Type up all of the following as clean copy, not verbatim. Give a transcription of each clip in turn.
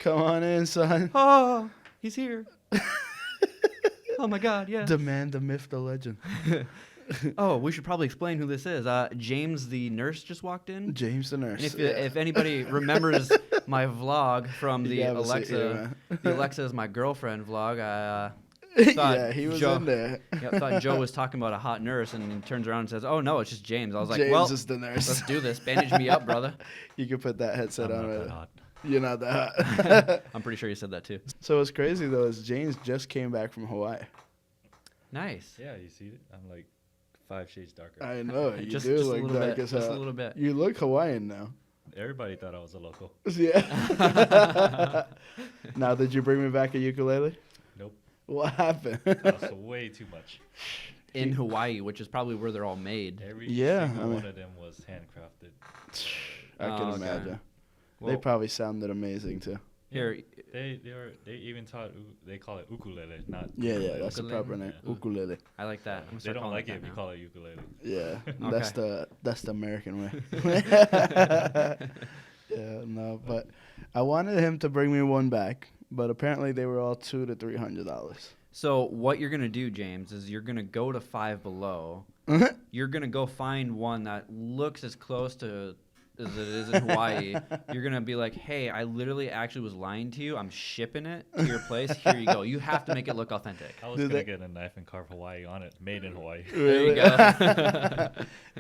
Come on in, son. Oh, he's here. Oh my God, yeah. The man, the myth, the legend. Oh, we should probably explain who this is. James the nurse just walked in. James the nurse. And if anybody remembers my vlog from the have a seat here, Alexa, man. the Alexa is my girlfriend vlog, Yeah, he was in there. I thought Joe was talking about a hot nurse, and he turns around and says, "Oh no, it's just James." I was like, James "Well, is the nurse. let's do this. Bandage me up, brother." You can put that headset I'm on. not Right that there. hot. You're not that hot. I'm pretty sure you said that too. So what's crazy though is James just came back from Hawaii. Nice. Yeah, you see it? I'm like 5 shades darker. I know you Just do a look little dark bit. as Just a hell. little bit. You look Hawaiian now. Everybody thought I was a local. Yeah. Now, did you bring me back a ukulele? Nope. What happened? Costs way too much. In Hawaii, which is probably where they're all made. Every Yeah, single I mean- one of them was handcrafted. I can Oh, okay. imagine. Well, They probably sounded amazing too. here, They even taught they call it ukulele, not Yeah, ukulele. that's the Ukulele? proper name. Yeah. Ukulele. I like that. I'm gonna They start don't calling like it it if that you now. call it ukulele. Yeah, that's the American way. Yeah, no, but I wanted him to bring me one back, but apparently they were all $200 to $300. So what you're gonna do, James, is you're gonna go to Five Below. You're gonna go find one that looks as close to as it is in Hawaii. You're gonna be like, "Hey, I literally actually was lying to you. I'm shipping it to your place. Here you go. You have to make it look authentic." I was Do gonna they- get a knife and carve Hawaii on it, made in Hawaii. There you go.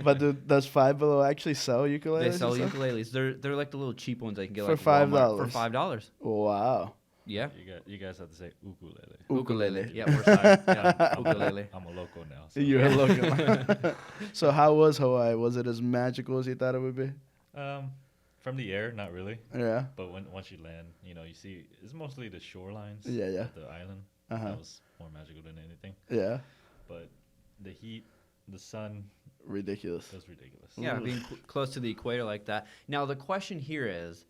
But does Five Below actually sell ukuleles? They sell and stuff? ukuleles. They're like the little cheap ones that you can get For like at Walmart $5. for $5. Wow. Yeah. You guys have to say ukulele. Ukulele. Yeah, Yeah. we're sorry. Yeah, I'm ukulele. I'm a local now. So. You're looking. So how was Hawaii? Was it as magical as you thought it would be? From the air, not really. Yeah. But once you land, you see it's mostly the shorelines. Yeah, yeah. of the island. Uh-huh. That was more magical than anything. Yeah. But the heat, the sun, Ridiculous. was ridiculous. Yeah, being close to the equator like that. Now the question here is,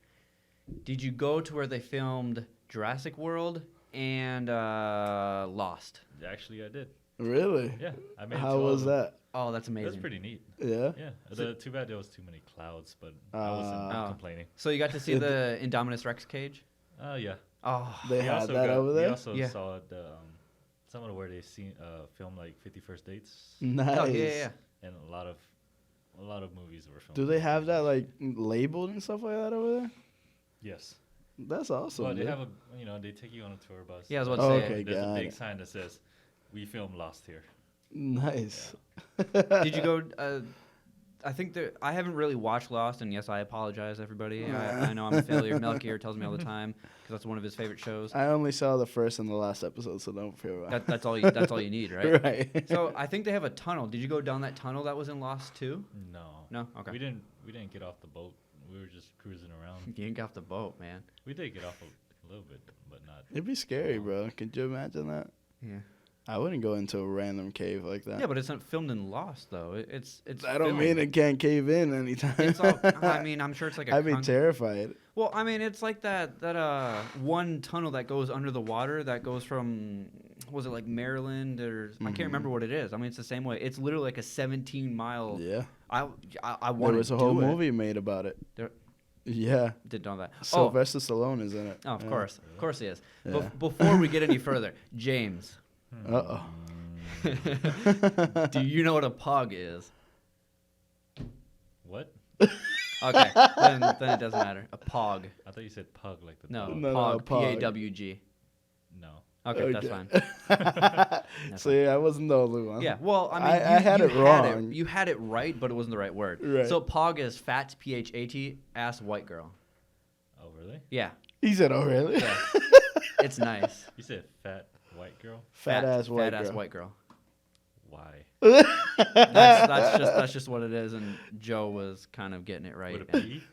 did you go to where they filmed Jurassic World and Lost? Actually, I did. Really? Yeah, I made. How was that? Oh, that's amazing. That's pretty neat. Yeah. Yeah. Too bad there was too many clouds, but I wasn't Oh. complaining. So you got to see the Indominus Rex cage? Yeah. Oh, They We had also that over We there? also Yeah. saw the some of where they filmed like 51st Dates, Nice. oh yeah. and a lot of movies were filmed. Do they have that like labeled and stuff like that over there? Yes. That's awesome. Well, they dude. have they take you on a tour bus. Yeah, I was about to say. Okay, There's a got big it. sign that says, "We filmed Lost here." Nice. Did you go? I think I haven't really watched Lost, and yes, I apologize, everybody. I know I'm a failure. Melky here tells me all the time because that's one of his favorite shows. I only saw the first and the last episode, so don't feel bad. That's all you need, right? Right. So I think they have a tunnel. Did you go down that tunnel that was in Lost too? No. No. Okay. We didn't get off the boat. We were just cruising around. You didn't get off the boat, man. We did get off a little bit, but not. It'd be scary, bro. Could you imagine that? Yeah. I wouldn't go into a random cave like that. Yeah, but it's not filmed in Lost though. It's. I don't filmed. mean it can't cave in anytime. It's all, I mean, I'm sure it's like a. I'd be terrified. Well, I mean, it's like that one tunnel that goes under the water that goes from, was it like Maryland or I can't remember what it is. I mean, it's the same way. It's literally like a 17-mile. Yeah. I There want was to a whole do it. movie made about it. There- Yeah. Didn't know that. Sylvester Stallone is in it. Oh, of Yeah. course he is. Yeah. Before we get any further, James, Uh-oh. do you know what a pug is? What? Okay, then it doesn't matter. A pog. I thought you said pug like the No, dog. No, pog. pog. P-A-W-G. No. Okay, that's fine. That's So fine. yeah, I wasn't the only one. Yeah, well, I mean, I had it wrong. You had it right, but it wasn't the right word. Right. So pog is fat, P-H-A-T, ass white girl. Oh, really? Yeah, He said, "Oh really?" yeah. It's nice. You said fat white girl? Fat ass white fat girl. ass white girl. Why? That's just what it is, and Joe was kind of getting it right. With a P?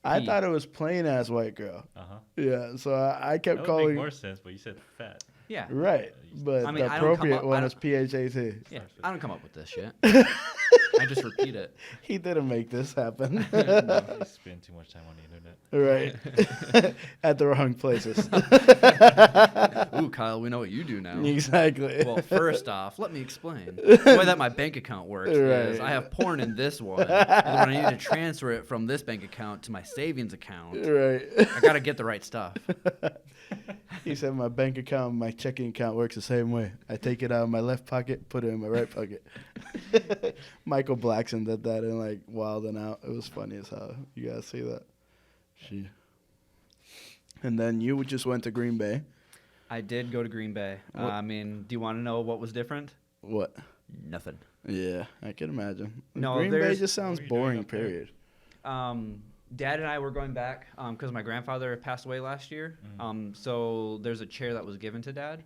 I P. thought it was plain ass white girl. Uh-huh. Yeah, so I kept That would calling. make more sense, but you said fat. Yeah. Right, but I mean, the I don't come appropriate up- I one don't- is PHAT. Yeah, I don't come up with this shit. I just repeat it. He didn't make this happen. No. You spend too much time on the internet. Right. At the wrong places. Ooh, Kyle, we know what you do now. Exactly. Well, first off, let me explain. The way that my bank account works is Right. I have porn in this one, and when I need to transfer it from this bank account to my savings account, Right. I gotta get the right stuff. He said my bank account, my checking account works the same way. I take it out of my left pocket, put it in my right pocket. Michael Blackson did that in like Wild and Out. It was funny as hell. You guys see that? She. And then you just went to Green Bay. I did go to Green Bay. What- I mean, do you want to know what was different? What? Nothing. Yeah, I can imagine. No, Green Bay there's- just sounds What were you doing boring, up there? period. Dad and I were going back because my grandfather passed away last year. So there's a chair that was given to Dad,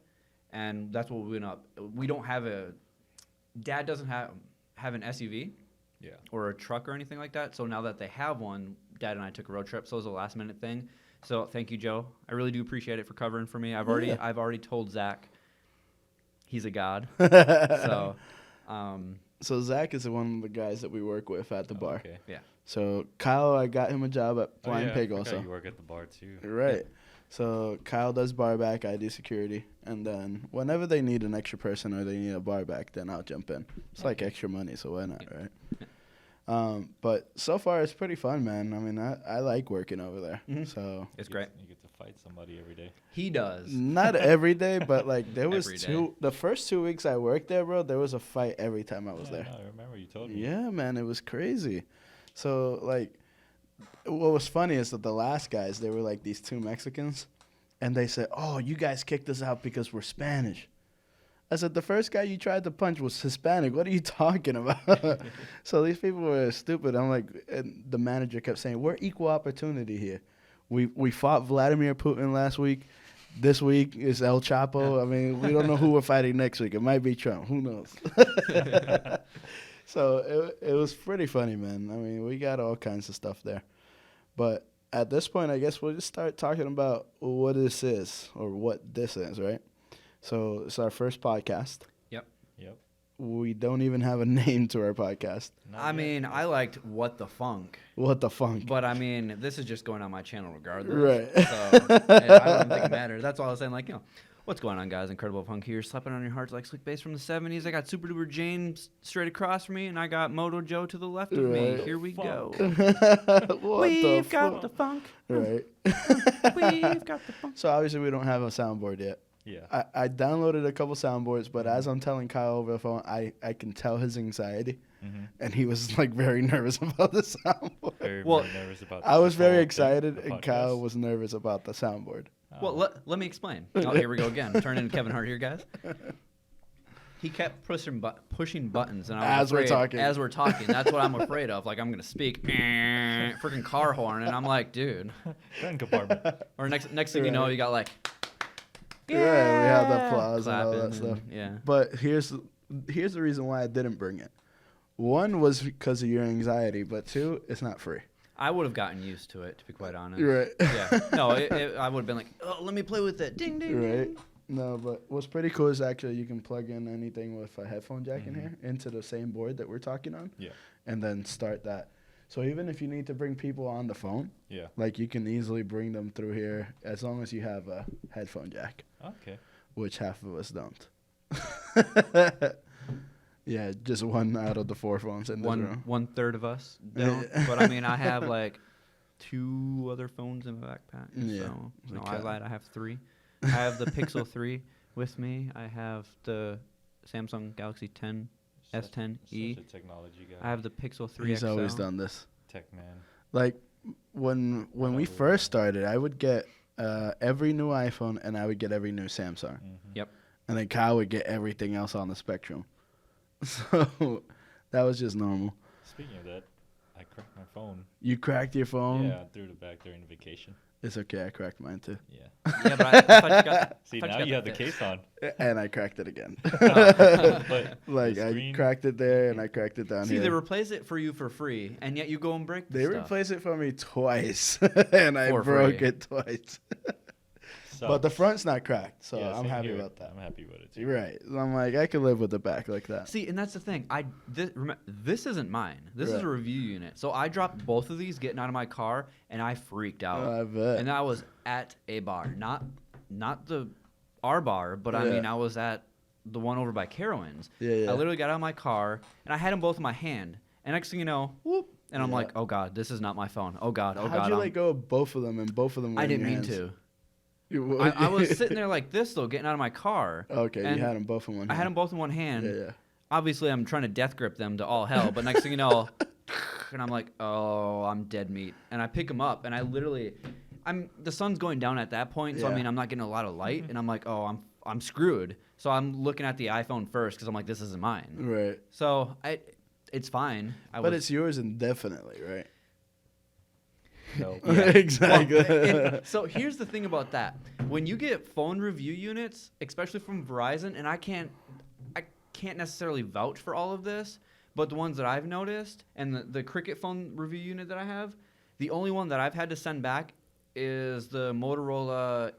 and that's what we went up. We don't have a. Dad doesn't have an SUV Yeah. or a truck or anything like that. So now that they have one, Dad and I took a road trip. So it was a last minute thing. So thank you, Joe. I really do appreciate it for covering for me. I've already told Zach. He's a god. So. So Zach is one of the guys that we work with at the bar. Okay. Yeah. So Kyle, I got him a job at Flying I Pig forgot also. You work at the bar too. Right. So Kyle does bar back, I do security, and then whenever they need an extra person or they need a bar back, then I'll jump in. It's like extra money, so why not, right? But so far it's pretty fun, man. I mean, I like working over there. Mhm. So It's great. You get to fight somebody every day. He does. not every day, but like there was Every day. the first 2 weeks I worked there, bro, there was a fight every time I was Yeah, there. no, I remember you told me. Yeah, man, it was crazy. So like, what was funny is that the last guys, they were like these two Mexicans, and they said, "Oh, you guys kicked us out because we're Spanish." I said, "The first guy you tried to punch was Hispanic. What are you talking about?" So these people were stupid. I'm like, and the manager kept saying, "We're equal opportunity here. We fought Vladimir Putin last week. This week is El Chapo. I mean, we don't know who we're fighting next week. It might be Trump. Who knows?" So it was pretty funny, man. I mean, we got all kinds of stuff there. But at this point, I guess we'll just start talking about what this is or what this is, right? So it's our first podcast. Yep. We don't even have a name to our podcast. Not I yet. mean, I liked What the Funk. What the funk? But I mean, this is just going on my channel regardless. Right. So I don't think it matters. That's all I was saying. Like, what's going on, guys? Incredible Funk here, slapping on your hearts like slick bass from the '70s. I got Super Duper James straight across from me, and I got Moto Joe to the left of me. Right. Here we go. What We've the got fuck? the funk. Right. We've got the funk. So obviously we don't have a soundboard yet. Yeah. I downloaded a couple soundboards, but as I'm telling Kyle over the phone, I can tell his anxiety, Mm-hmm. and he was like very nervous about the soundboard. Very, Well, very nervous about. I was this very whole thing, excited, the and Kyle podcast. was nervous about the soundboard. Well, let me explain. Oh, here we go again. Turn into Kevin Hart here, guys. He kept pushing buttons, and I was As we're afraid, talking. As we're talking, that's what I'm afraid of. Like I'm gonna speak, freaking car horn, and I'm like, dude. gun compartment. Or next thing you know, you got like, Right, we had the applause and all clapping that stuff. and- yeah. But here's the reason why I didn't bring it. One was because of your anxiety, but two, it's not free. I would have gotten used to it, to be quite honest. Right. Yeah. No, I would have been like, oh, let me play with it. Ding, ding, Right. ding. No, but what's pretty cool is actually you can plug in anything with a headphone jack in here into the same board that we're talking on. Yeah. And then start that. So even if you need to bring people on the phone, Yeah. like you can easily bring them through here as long as you have a headphone jack, Okay. which half of us don't. Yeah, just one out of the 4 phones in this room. 1/3 of us don't. But I mean, I have like 2 other phones in my backpack. Yeah, So no, okay. I lied. I have 3. I have the Pixel 3 with me. I have the Samsung Galaxy 10 S10e. Such a technology guy. I have the Pixel 3 He's XL. always done this. Tech man. Like when we Whatever. first started, I would get every new iPhone and I would get every new Samsung. Mm-hmm. Yep. And then Kyle would get everything else on the spectrum. So that was just normal. Speaking of that, I cracked my phone. You cracked your phone? Yeah, I threw it back during vacation. It's okay, I cracked mine too. Yeah. Yeah, but I thought you got. See, thought now got you have the the fix. case on. And I cracked it again. But Like the I screen- cracked it there and I cracked it down See, here. they replace it for you for free, and yet you go and break the They stuff. replaced it for me twice, and I For broke free. it twice. But the front's not cracked, so Yeah, I'm same happy here. about that. I'm happy with it too. You're right. I'm like, I could live with the back like that. See, and that's the thing. This isn't mine. This is Right. a review unit. So I dropped both of these getting out of my car, and I freaked out. I bet. And I was at a bar, not our bar, but I Yeah. mean I was at the one over by Carowinds. Yeah. I literally got out of my car, and I had them both in my hand. And next thing you know, whoop, and I'm Yeah. like, oh god, this is not my phone. Oh god, oh How'd god. you let go of both of them and both of them were I in didn't your mean hands? to. I was sitting there like this though, getting out of my car. Okay, and you had them both in one hand. I had them both in one hand. Yeah. Obviously, I'm trying to death grip them to all hell, but next thing you know, and I'm like, oh, I'm dead meat. And I pick them up, and I literally, the sun's going down at that point, so I Yeah. mean, I'm not getting a lot of light, and I'm like, oh, I'm screwed. So I'm looking at the iPhone first because I'm like, this isn't mine. Right. So it's fine. But it's yours indefinitely, right? No. Exactly. And so here's the thing about that: when you get phone review units, especially from Verizon, and I can't necessarily vouch for all of this, but the ones that I've noticed and the Cricket phone review unit that I have, the only one that I've had to send back is the Motorola,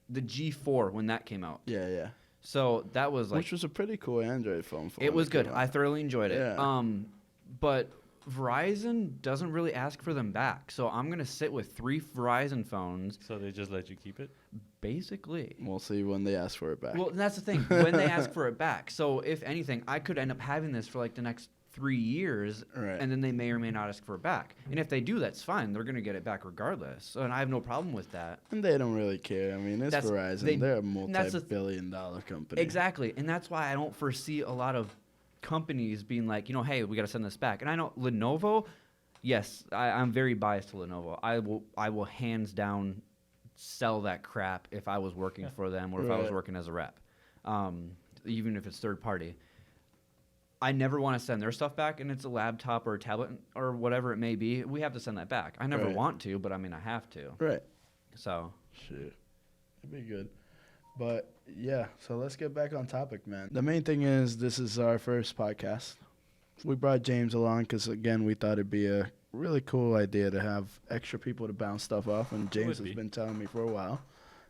the G4 when that came out. Yeah. So that was like Which was a pretty cool Android phone. it was good. I I thoroughly enjoyed it. Yeah. But Verizon doesn't really ask for them back, so I'm gonna sit with 3 Verizon phones, So they just let you keep it? basically. We'll see when they ask for it back. Well, that's the thing. When they ask for it back, so if anything, I could end up having this for like the next 3 years, Right. and then they may or may not ask for it back. And if they do, that's fine. They're gonna get it back regardless, so, and I have no problem with that. And they don't really care. I mean, it's That's- Verizon. They're a that's the multi-billion-dollar company. Exactly, and that's why I don't foresee a lot of companies being like, hey, we got to send this back. And I know Lenovo, yes, I'm very biased to Lenovo. I will hands down sell that crap if I was working for them or if I was Right. working as a rep, even if it's third party. I never want to send their stuff back, and it's a laptop or a tablet or whatever it may be. We have to send that back. I never Right. want to, but I mean, I have to. Right. So Shit. That'd be good. But, yeah, so let's get back on topic, man. The main thing is this is our first podcast. We brought James along because, again, we thought it'd be a really cool idea to have extra people to bounce stuff off. And James would has be. been telling me for a while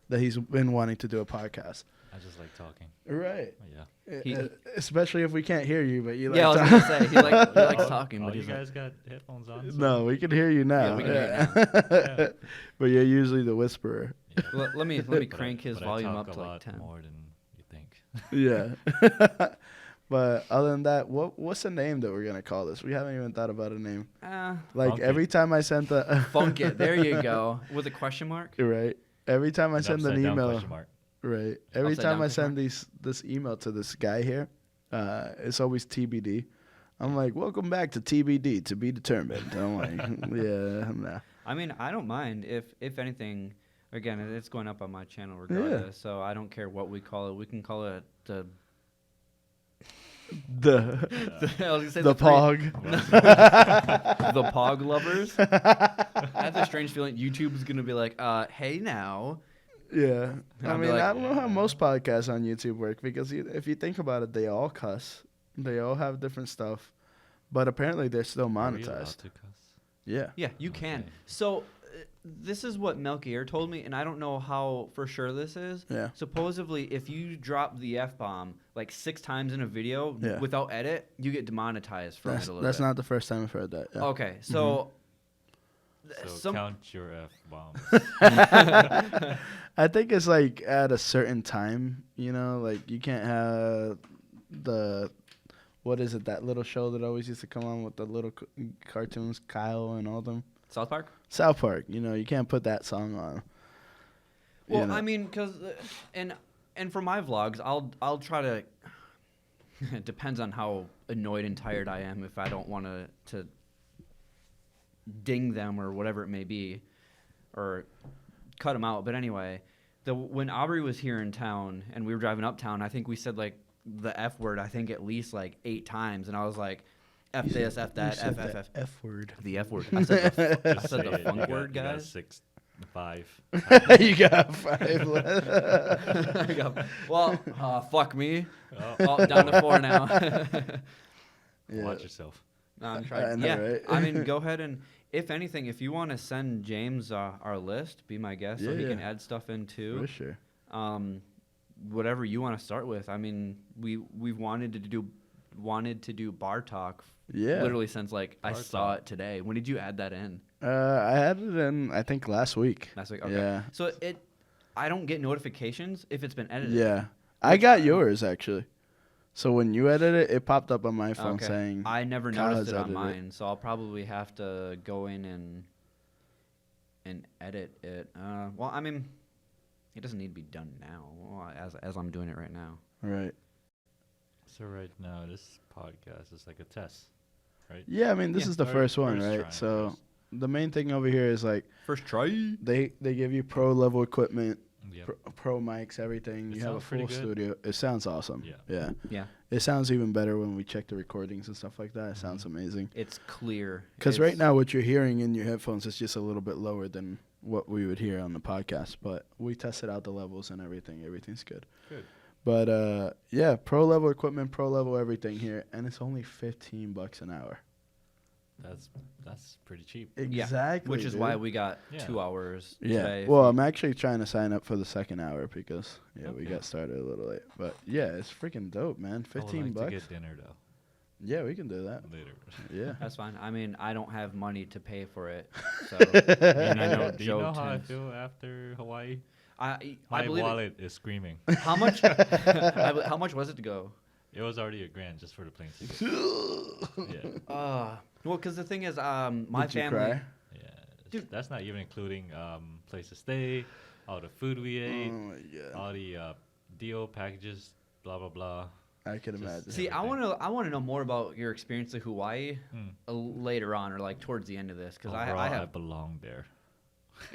that he's been wanting to do a podcast. I just like talking. Right. Yeah. He- Especially if we can't hear you, but you like yeah, I was talking. gonna say he likes talking, Oh, but you he's like, guys got headphones on? So No, we can hear you now. Yeah, we can hear Yeah. But you're usually the whisperer. Yeah. let me But I- crank his but I volume talk up a to like lot 10. more than you think. Yeah. But other than that, what's the name that we're gonna call this? We haven't even thought about a name. Like Funk it. every time I sent the Funk it. There you go. With a question mark. right. Every time I An send an upside down email, question mark. right. Every Upside time down I question send this email to this guy here, it's always TBD. I'm like, welcome back to TBD, to be determined. I'm like, yeah, nah. I mean, I don't mind if anything. Again, it's going up on my channel regardless, so I don't care what we call it. We can call it the I was gonna say the three- pog. the pog lovers. I have this strange feeling YouTube's gonna be like, hey now. Yeah. And I I'll be mean, like, I don't know how most podcasts on YouTube work because if you think about it, they all cuss. They all have different stuff. But apparently they're still Are we allowed monetized. to cuss? Yeah. Yeah, you can. Okay. So this is what Melchior told me, and I don't know how for sure this is. Yeah. Supposedly, if you drop the F-bomb like 6 times in a video Yeah. without edit, you get demonetized from it a little That's bit. not the first time I've heard that. Yeah. Okay, so... So count your F-bombs. I think it's like at a certain time, like you can't have what is it, that little show that always used to come on with the little cartoons, Kyle and all them? South Park? South Park, you can't put that song on. Well, I mean, because... And for my vlogs, I'll try to... It depends on how annoyed and tired I am if I don't want to ding them or whatever it may be, or cut them out. But anyway, when Aubrey was here in town and we were driving uptown, I think we said like the F word, I think at least like 8 times, and I was like, F this, F that, F, F, F. F word. The F word. I said I Just said say the it. funk You got- word, you got guys. 6, 5. You got 5 I go, well, fuck me. Oh, Oh, down to 4 now. Yeah. Watch yourself. No, I'm I trying. know, Yeah, right? I mean, go ahead and If anything, if you want to send James our list, be my guest, so he can add stuff in too. For sure. Whatever you want to start with. I mean, we've wanted to do bar talk. Yeah. Literally since like I Bar saw talk. it today. When did you add that in? I had it in, I think, last week. Last week. Okay. Yeah. So I don't get notifications if it's been edited. Yeah. I got yours, actually. So when you edited it, it popped up on my phone Okay. saying I never Kyle noticed has it on edited mine, so I'll probably have to go in and edit it. Well, I mean, it doesn't need to be done now. Well, as I'm doing it right now. Right. So right now, this podcast is like a test, right? Yeah, I mean, this Yeah. is the first one, First right? try, So first. the main thing over here is like First try. they give you pro level equipment, Yep. pro mics, everything. It You have a sounds pretty full good. studio. It sounds awesome. Yeah. Yeah. Yeah, It sounds even better when we check the recordings and stuff like that. It sounds amazing. it's clear. Because right It's- now, what you're hearing in your headphones is just a little bit lower than what we would hear on the podcast. But we tested out the levels and everything. Everything's good. Good. But yeah, pro level equipment, pro level everything here, and it's only $15 an hour. That's pretty cheap. Yeah, Exactly. which is dude. why we got Yeah. 2 hours Yeah. today. Well, I'm actually trying to sign up for the second hour because we Okay. got started a little late. But yeah, it's freaking dope, man. I would like $15. to get dinner though Yeah, we can do that. later. Yeah. That's fine. I mean, I don't have money to pay for it, so And I know do you Joe know how I tends- feel after Hawaii? I My believe it. wallet is screaming. How much? How much was it to go? It was already $1,000 just for the plane ticket. Yeah, Well, because the thing is, my Did you family. cry? yeah. Dude. That's not even including place to stay, all the food we ate, Oh my god. all the deal packages, blah blah blah. I can Just- imagine. See, I everything. want to know more about your experience at Hawaii Hmm. later on, or like towards the end of this, because Overall, I I have belong there.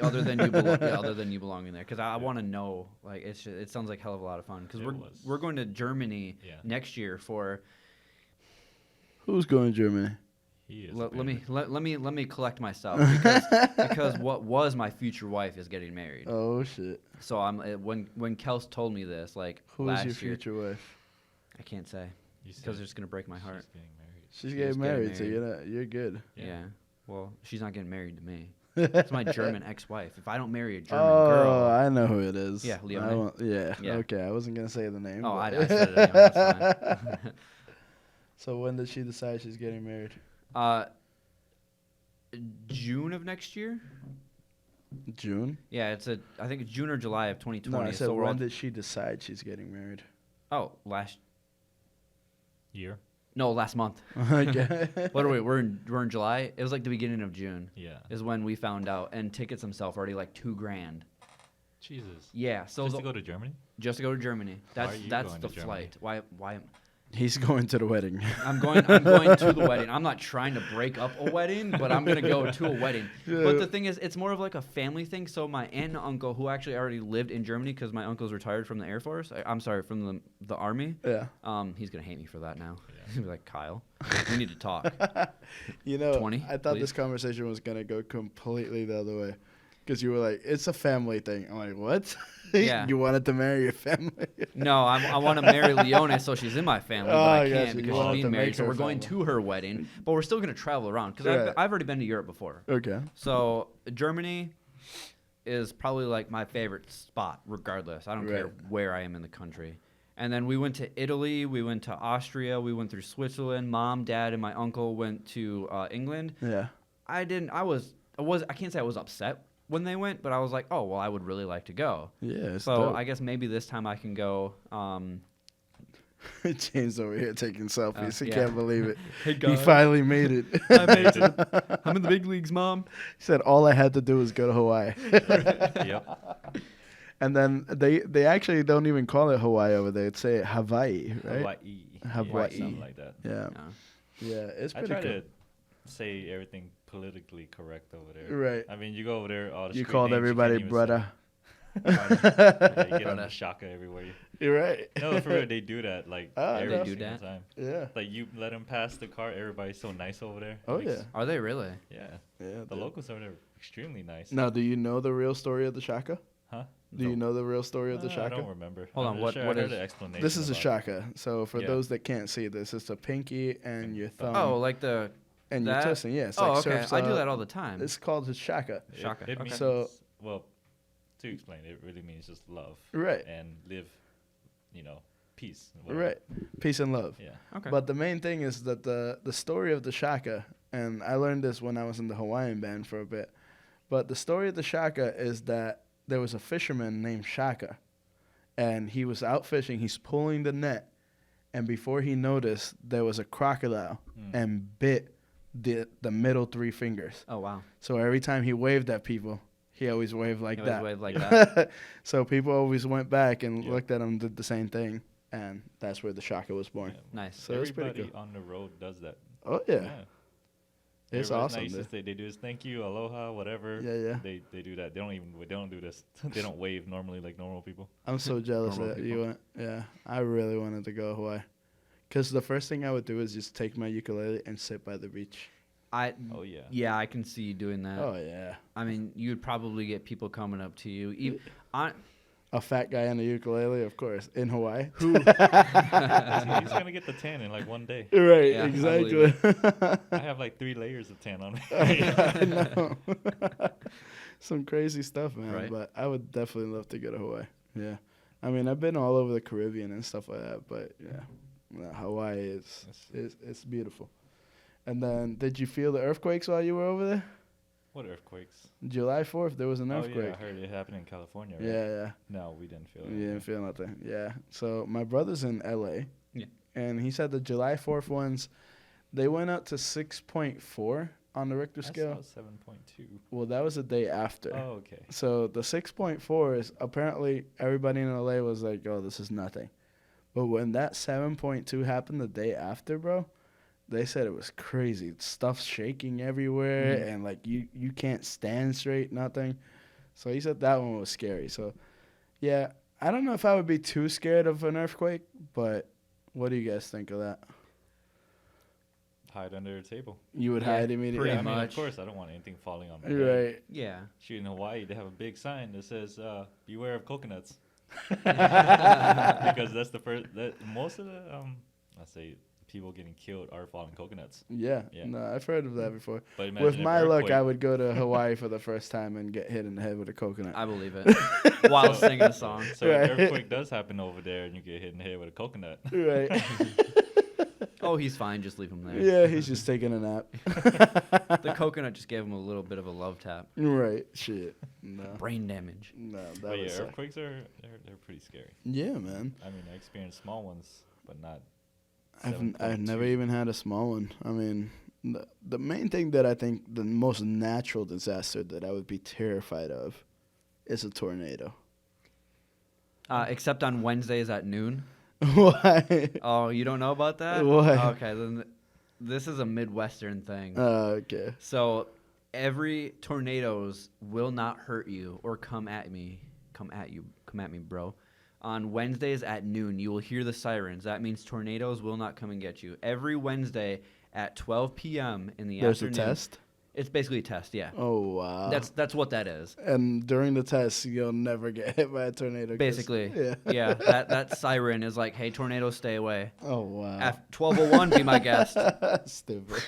other than you belong, other than you belonging there, because I want to know. Like, it sounds like hell of a lot of fun. Because It we're was. we're going to Germany Yeah. next year for. Who's going to Germany? He is. Let apparently. me collect myself because what was my future wife is getting married. Oh shit. So I'm when Kels told me this like Who's last your year, future wife? I can't say You because said it's just gonna break my heart. she's getting married. She's She getting is getting married, so you're good. Yeah. Well, she's not getting married to me. It's my German ex-wife. If I don't marry a German Oh, girl, I know who it is. Yeah, I Leone. won't- yeah. Yeah. Okay, I wasn't gonna say the name. oh, but- I said it. Anyway, that's fine. So when did she decide she's getting married? June of next year. June. Yeah, I think it's June or July of 2020. No, I said so we're when all, did she decide she's getting married? last month. Okay. What are we? We're in July. It was like the beginning of June. Yeah. Is when we found out, and tickets themselves already like $2,000. Jesus. Yeah, so Just to go to Germany? just to go to Germany. Why are That's you that's going the to Germany? flight. Why? He's going to the wedding. I'm going to the wedding. I'm not trying to break up a wedding, but I'm gonna go to a wedding. But the thing is, it's more of like a family thing. So my aunt and uncle, who actually already lived in Germany, because my uncle's retired from the Air Force. I'm sorry, from the Army. Yeah. He's gonna hate me for that now. Yeah. He's gonna be like, Kyle, we need to talk. You know, 20, I thought please. this conversation was gonna go completely the other way, because you were like, "It's a family thing." I'm like, "What? Yeah. You wanted to marry your family?" No, I want to marry Leone so she's in my family, but Oh, I I got can't you. You because want she's to being make married. So her we're going family. to her wedding, but we're still gonna travel around because Right. I've already been to Europe before. Okay. So Germany is probably like my favorite spot, regardless. I don't care Right. where I am in the country. And then we went to Italy, we went to Austria, we went through Switzerland. Mom, Dad, and my uncle went to England. Yeah. I can't say I was upset when they went, but I was like, oh well, I would really like to go. Yeah. It's So dope. I guess maybe this time I can go. James over here taking selfies. He yeah. can't believe it. Hey He finally made it. I made it. I'm in the big leagues, Mom. He said all I had to do was go to Hawaii. Yep. And then they actually don't even call it Hawaii over there. They say Hawaii, right? Hawaii. Hawaii. Yeah, something like that. Yeah. Yeah. Yeah, it's I pretty try cool. to say everything politically correct over there. Right. I mean, you go over there, all the You street called names, everybody can't even brother. say. Yeah, you get on the Brother. shaka everywhere. You're right. No, for real, they do that like Oh, every no. They do single that? time. Yeah. Like you let them pass the car, everybody's so nice over there. Oh, Makes- yeah. Are they really? Yeah. Yeah. The dude. locals over there are extremely nice. Now, do you know the real story of the shaka? Huh? Do you know the real story of the I shaka? don't remember. Hold I'm on, not what- sure. what I heard is- the explanation. This is a about it. shaka. So for Yeah. those that can't see this, it's a pinky and your thumb. Oh, like the and you're twisting. Yeah, it's oh, like okay. surfs I do up. that all the time. It's called his shaka. Shaka. It Okay. means, So- well, to explain, it really means just love. Right. And live, peace. Right. Peace and love. Yeah. Okay. But the main thing is that the story of the shaka, and I learned this when I was in the Hawaiian band for a bit, but the story of the shaka is that there was a fisherman named Shaka, and he was out fishing. He's pulling the net, and before he noticed, there was a crocodile and bit the middle 3 fingers. Oh, wow. So every time he waved at people, he always waved like He always that. waved like that. So people always went back and Yeah. looked at him, did the same thing, and that's where the shaka was born. Yeah. Nice. So it's pretty Everybody cool. on the road does that. Oh yeah, it's Everybody's awesome. nicest dude. they do is thank you, aloha, whatever. Yeah, yeah. They do that. They don't do this. They don't wave normally like normal people. I'm so jealous Normal that you people. went. Yeah, I really wanted to go to Hawaii, because the first thing I would do is just take my ukulele and sit by the beach. Oh yeah. Yeah, I can see you doing that. Oh yeah, I mean, you would probably get people coming up to you. a fat guy on a ukulele, of course, in Hawaii. He's gonna get the tan in like one day. Right, Yeah, I exactly. I have like 3 layers of tan on. I know. Some crazy stuff, man. Right. But I would definitely love to go to Hawaii. Yeah, I mean, I've been all over the Caribbean and stuff like that, but yeah, Hawaii is it's beautiful. And then, did you feel the earthquakes while you were over there? What earthquakes? July 4th, there was an Oh earthquake. yeah, I heard it happened in California. Right? Yeah. No, we didn't feel it. You didn't feel nothing. Yeah. So my brother's in LA. Yeah. And he said the July 4th ones, they went up to 6.4 on the Richter I scale. saw 7.2. Well, that was the day after. Oh, okay. So the 6.4 is apparently everybody in LA was like, oh, this is nothing. But when that 7.2 happened the day after, bro, they said it was crazy. Stuff's shaking everywhere, and like you can't stand straight, nothing. So he said that one was scary. So yeah, I don't know if I would be too scared of an earthquake, but what do you guys think of that? Hide under a table. You would Yeah, hide immediately? pretty I mean, much. of course, I don't want anything falling on my head. Right. Yeah. Shoot, in Hawaii, they have a big sign that says, beware of coconuts. Because that's the first, most of the, let's say, people getting killed are falling coconuts. Yeah. Yeah. No, I've heard of that before. But imagine With if my luck, earthquake- I would go to Hawaii for the first time and get hit in the head with a coconut. I believe it. While So- singing a song. So if Right. an earthquake does happen over there and you get hit in the head with a coconut. Right. Oh, he's fine. Just leave him there. Yeah, he's just taking a nap. The coconut just gave him a little bit of a love tap. Right. Shit. No. Brain damage. No, that But yeah, was suck. earthquakes they're pretty scary. Yeah, man. I mean, I experienced small ones, but not. I've 7.2. never even had a small one. I mean, the main thing that I think the most natural disaster that I would be terrified of is a tornado. Except on Wednesdays at noon. Why? Oh, you don't know about that? Why? Okay, then this is a Midwestern thing. Okay. So every tornadoes will not hurt you or come at me, bro. On Wednesdays at noon, you will hear the sirens. That means tornadoes will not come and get you. Every Wednesday at 12 p.m. in the There's a afternoon. test? It's basically a test, yeah. Oh, wow. That's what that is. And during the test, you'll never get hit by a tornado. 'cause- Basically, Yeah. yeah. That siren is like, hey, tornadoes, stay away. Oh, wow. At 12:01, be my guest. Stupid.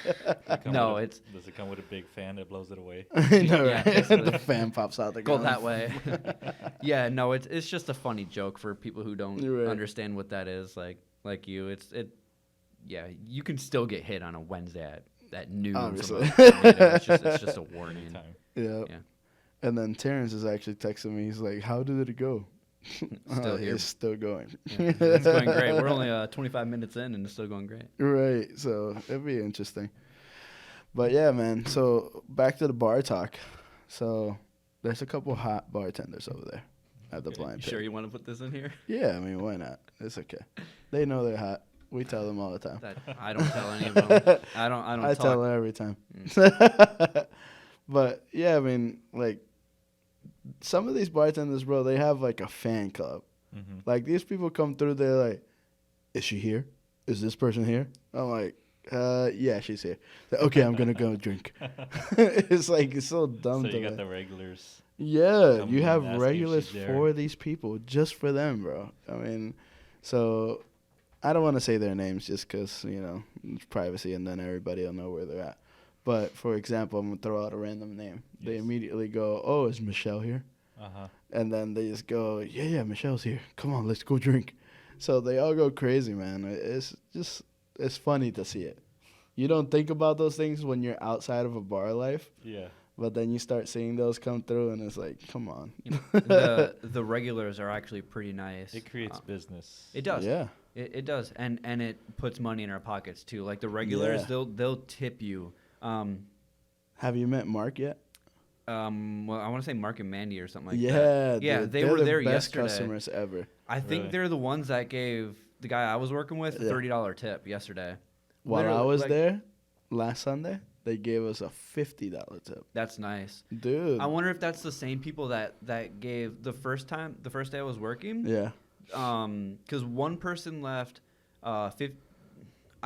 No, Does it come with a big fan that blows it away? I know, Yeah, right? basically. The fan pops out the Go ground. that way. Yeah, no, it's just a funny joke for people who don't You're right. understand what that is. Like you, yeah, you can still get hit on a Wednesday at noon. from a Obviously. tornado. It's just a warning. Anytime. Yeah. Yeah. And then Terrence is actually texting me. He's like, how did it go? Still here. It's still going. Yeah, it's going great. We're only 25 minutes in, and it's still going great. Right. So it'd be interesting. But yeah, man. So back to the bar talk. So there's a couple hot bartenders over there at the Okay. Blind You Pig. sure you want to put this in here? Yeah, I mean, why not? It's okay. They know they're hot. We tell them all the time. That I don't tell any of them. I don't. I talk. tell them every time. But yeah, I mean, like some of these bartenders, bro, they have like a fan club. Mm-hmm. Like these people come through, they're like, "Is she here? Is this person here?" I'm like, yeah, she's here." Like, okay, I'm gonna go drink. It's like it's so dumb So to you got me. the regulars. Yeah, come you and have ask if regulars she's there. for these people, just for them, bro. I mean, so I don't want to say their names just because, you know, it's privacy, and then everybody will know where they're at. But for example, I'm gonna throw out a random name. They Yes. immediately go, "Oh, is Michelle here?" And then they just go, "Yeah, Michelle's here. Come on, let's go drink." So they all go crazy, man. It's funny to see it. You don't think about those things when you're outside of a bar life, Yeah. but then you start seeing those come through, and it's like, come on. The regulars are actually pretty nice. It creates business. It does. Yeah. It does, and it puts money in our pockets too. Like the regulars, Yeah. they'll tip you. Have you met Mark yet? Well, I want to say Mark and Mandy or something like Yeah, that. Yeah, dude, they they're were the there best yesterday. customers ever. I think Really? they're the ones that gave the guy I was working with a Yeah. $30 tip yesterday. While I Literally, was like- there last Sunday, they gave us a $50 tip. That's nice. Dude. I wonder if that's the same people that gave the first day I was working. Yeah. Because one person left, I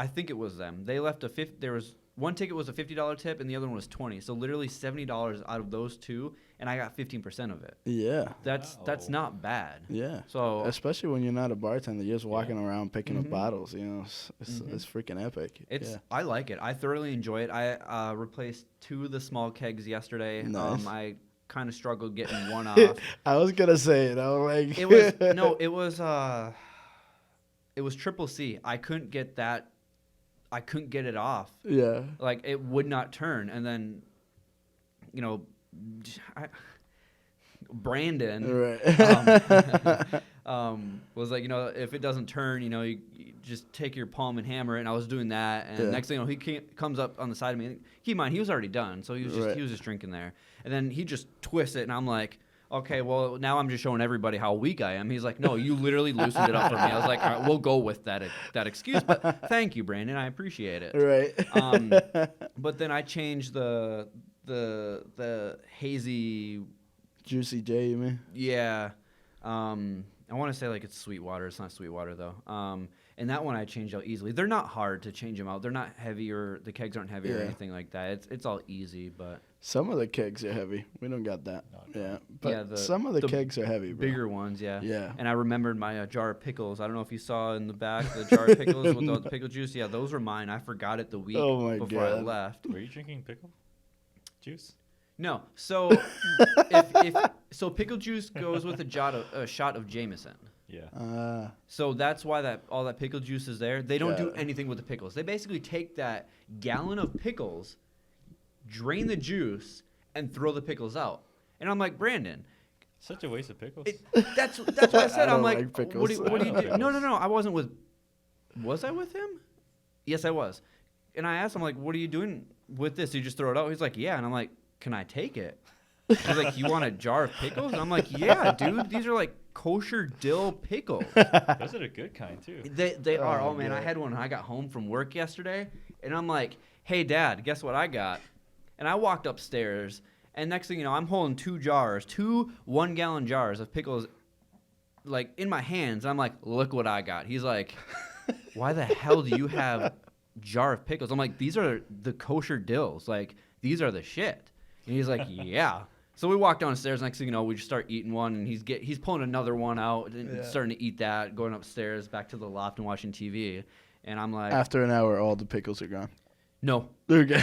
think it was them. They left there was one ticket was a $50 tip and the other one was $20. So literally $70 out of those two, and I got 15% of it. Yeah. That's Wow. not bad. Yeah. So Especially when you're not a bartender, you're just walking around picking up Mhm. bottles. You know, it's freaking epic. it's yeah. I like it. I thoroughly enjoy it. I replaced 2 of the small kegs yesterday. Nice. I kind of struggled getting one off. I was gonna say it. I was like, It was triple C. I couldn't get it off. Yeah. Like it would not turn, and then, Brandon Right. was like, if it doesn't turn, you just take your palm and hammer it. And I was doing that, and Yeah. next thing you know, he comes up on the side of me. Keep in mind, he was already done, so he Right. was just drinking there, and then he just twists it, and I'm like, okay, well now I'm just showing everybody how weak I am. He's like, no, you literally loosened it up for me. I was like, all right, we'll go with that excuse, but thank you, Brandon, I appreciate it. Right. But then I changed the hazy, Juicy J, you mean? yeah. I want to say like it's Sweetwater. It's not Sweetwater though. And that one I changed out easily. They're not hard to change them out. They're not heavy, or the kegs aren't heavy or Yeah. anything like that. It's all easy, but Some of the kegs are heavy. We don't got that. No. Yeah. But Yeah, some of the the kegs are heavy, bro. bigger ones, yeah. Yeah. And I remembered my jar of pickles. I don't know if you saw in the back the jar of pickles with the pickle juice. Yeah, those were mine. I forgot it the week Oh my before I God. left. Were you drinking pickle juice? No, so so pickle juice goes with a shot of Jameson. Yeah. So that's why all that pickle juice is there. They don't do Got it. anything with the pickles. They basically take that gallon of pickles, drain the juice, and throw the pickles out. And I'm like, Brandon, Such a waste of pickles. that's what I said. I I'm don't like, like pickles. what do you I do? love No, pickles. I wasn't with. Was I with him? Yes, I was. And I asked him, like, what are you doing with this? Did you just throw it out? He's like, yeah. And I'm like, can I take it? He's like, you want a jar of pickles? And I'm like, yeah, dude. These are like kosher dill pickles. Those are the good kind too. They are. Oh, Oh, man. I God. had one when I got home from work yesterday. And I'm like, hey, Dad, guess what I got? And I walked upstairs. And next thing you know, I'm holding 2 1-gallon jars of pickles, like, in my hands. I'm like, look what I got. He's like, why the hell do you have a jar of pickles? I'm like, these are the kosher dills. Like, these are the shit. And he's like, yeah. So we walk downstairs. Next thing you know, we just start eating one, and he's pulling another one out and Yeah. starting to eat that, going upstairs, back to the loft and watching TV. And I'm like, After an hour, all the pickles are gone. no. Okay.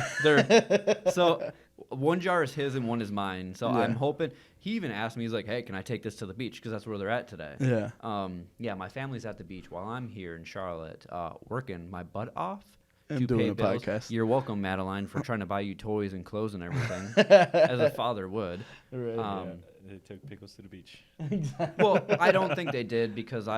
So one jar is his and one is mine. So Yeah. I'm hoping. He even asked me, he's like, hey, can I take this to the beach? Because that's where they're at today. Yeah. Yeah, my family's at the beach while I'm here in Charlotte working my butt off. And to doing pay a bills. podcast. You're welcome, Madeline, for trying to buy you toys and clothes and everything, as a father would. Right. Yeah, they took pickles to the beach. Well, I don't think they did because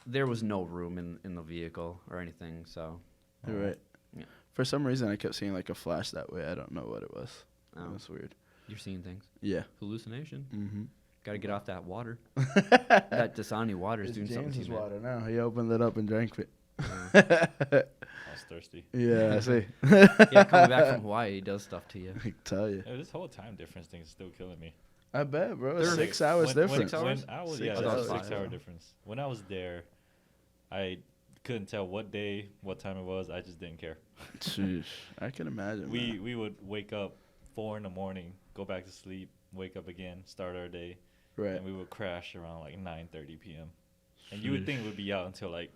there was no room in the vehicle or anything. So You're right. Yeah. For some reason, I kept seeing like a flash that way. I don't know what it was. It Oh. was weird. you're seeing things. Yeah. Hallucination. Mm-hmm. Got to get off that water. That Dasani water is doing something to James's you, man. water now. He opened it up and drank it. I was thirsty. Yeah, I see. Yeah, coming back from Hawaii, he does stuff to you. I can tell you. Yeah, this whole time difference thing is still killing me. I bet, bro. It's They're- 6 hours When- difference. 6 hours? When I was, 6 yeah, hours. that's a Wow. 6 hour difference. When I was there, I couldn't tell what day, what time it was. I just didn't care. Sheesh. I can imagine. man. We would wake up 4 in the morning, go back to sleep, wake up again, start our day, Right. and we would crash around like 9:30 p.m. And you would Sheesh. think it would be out until like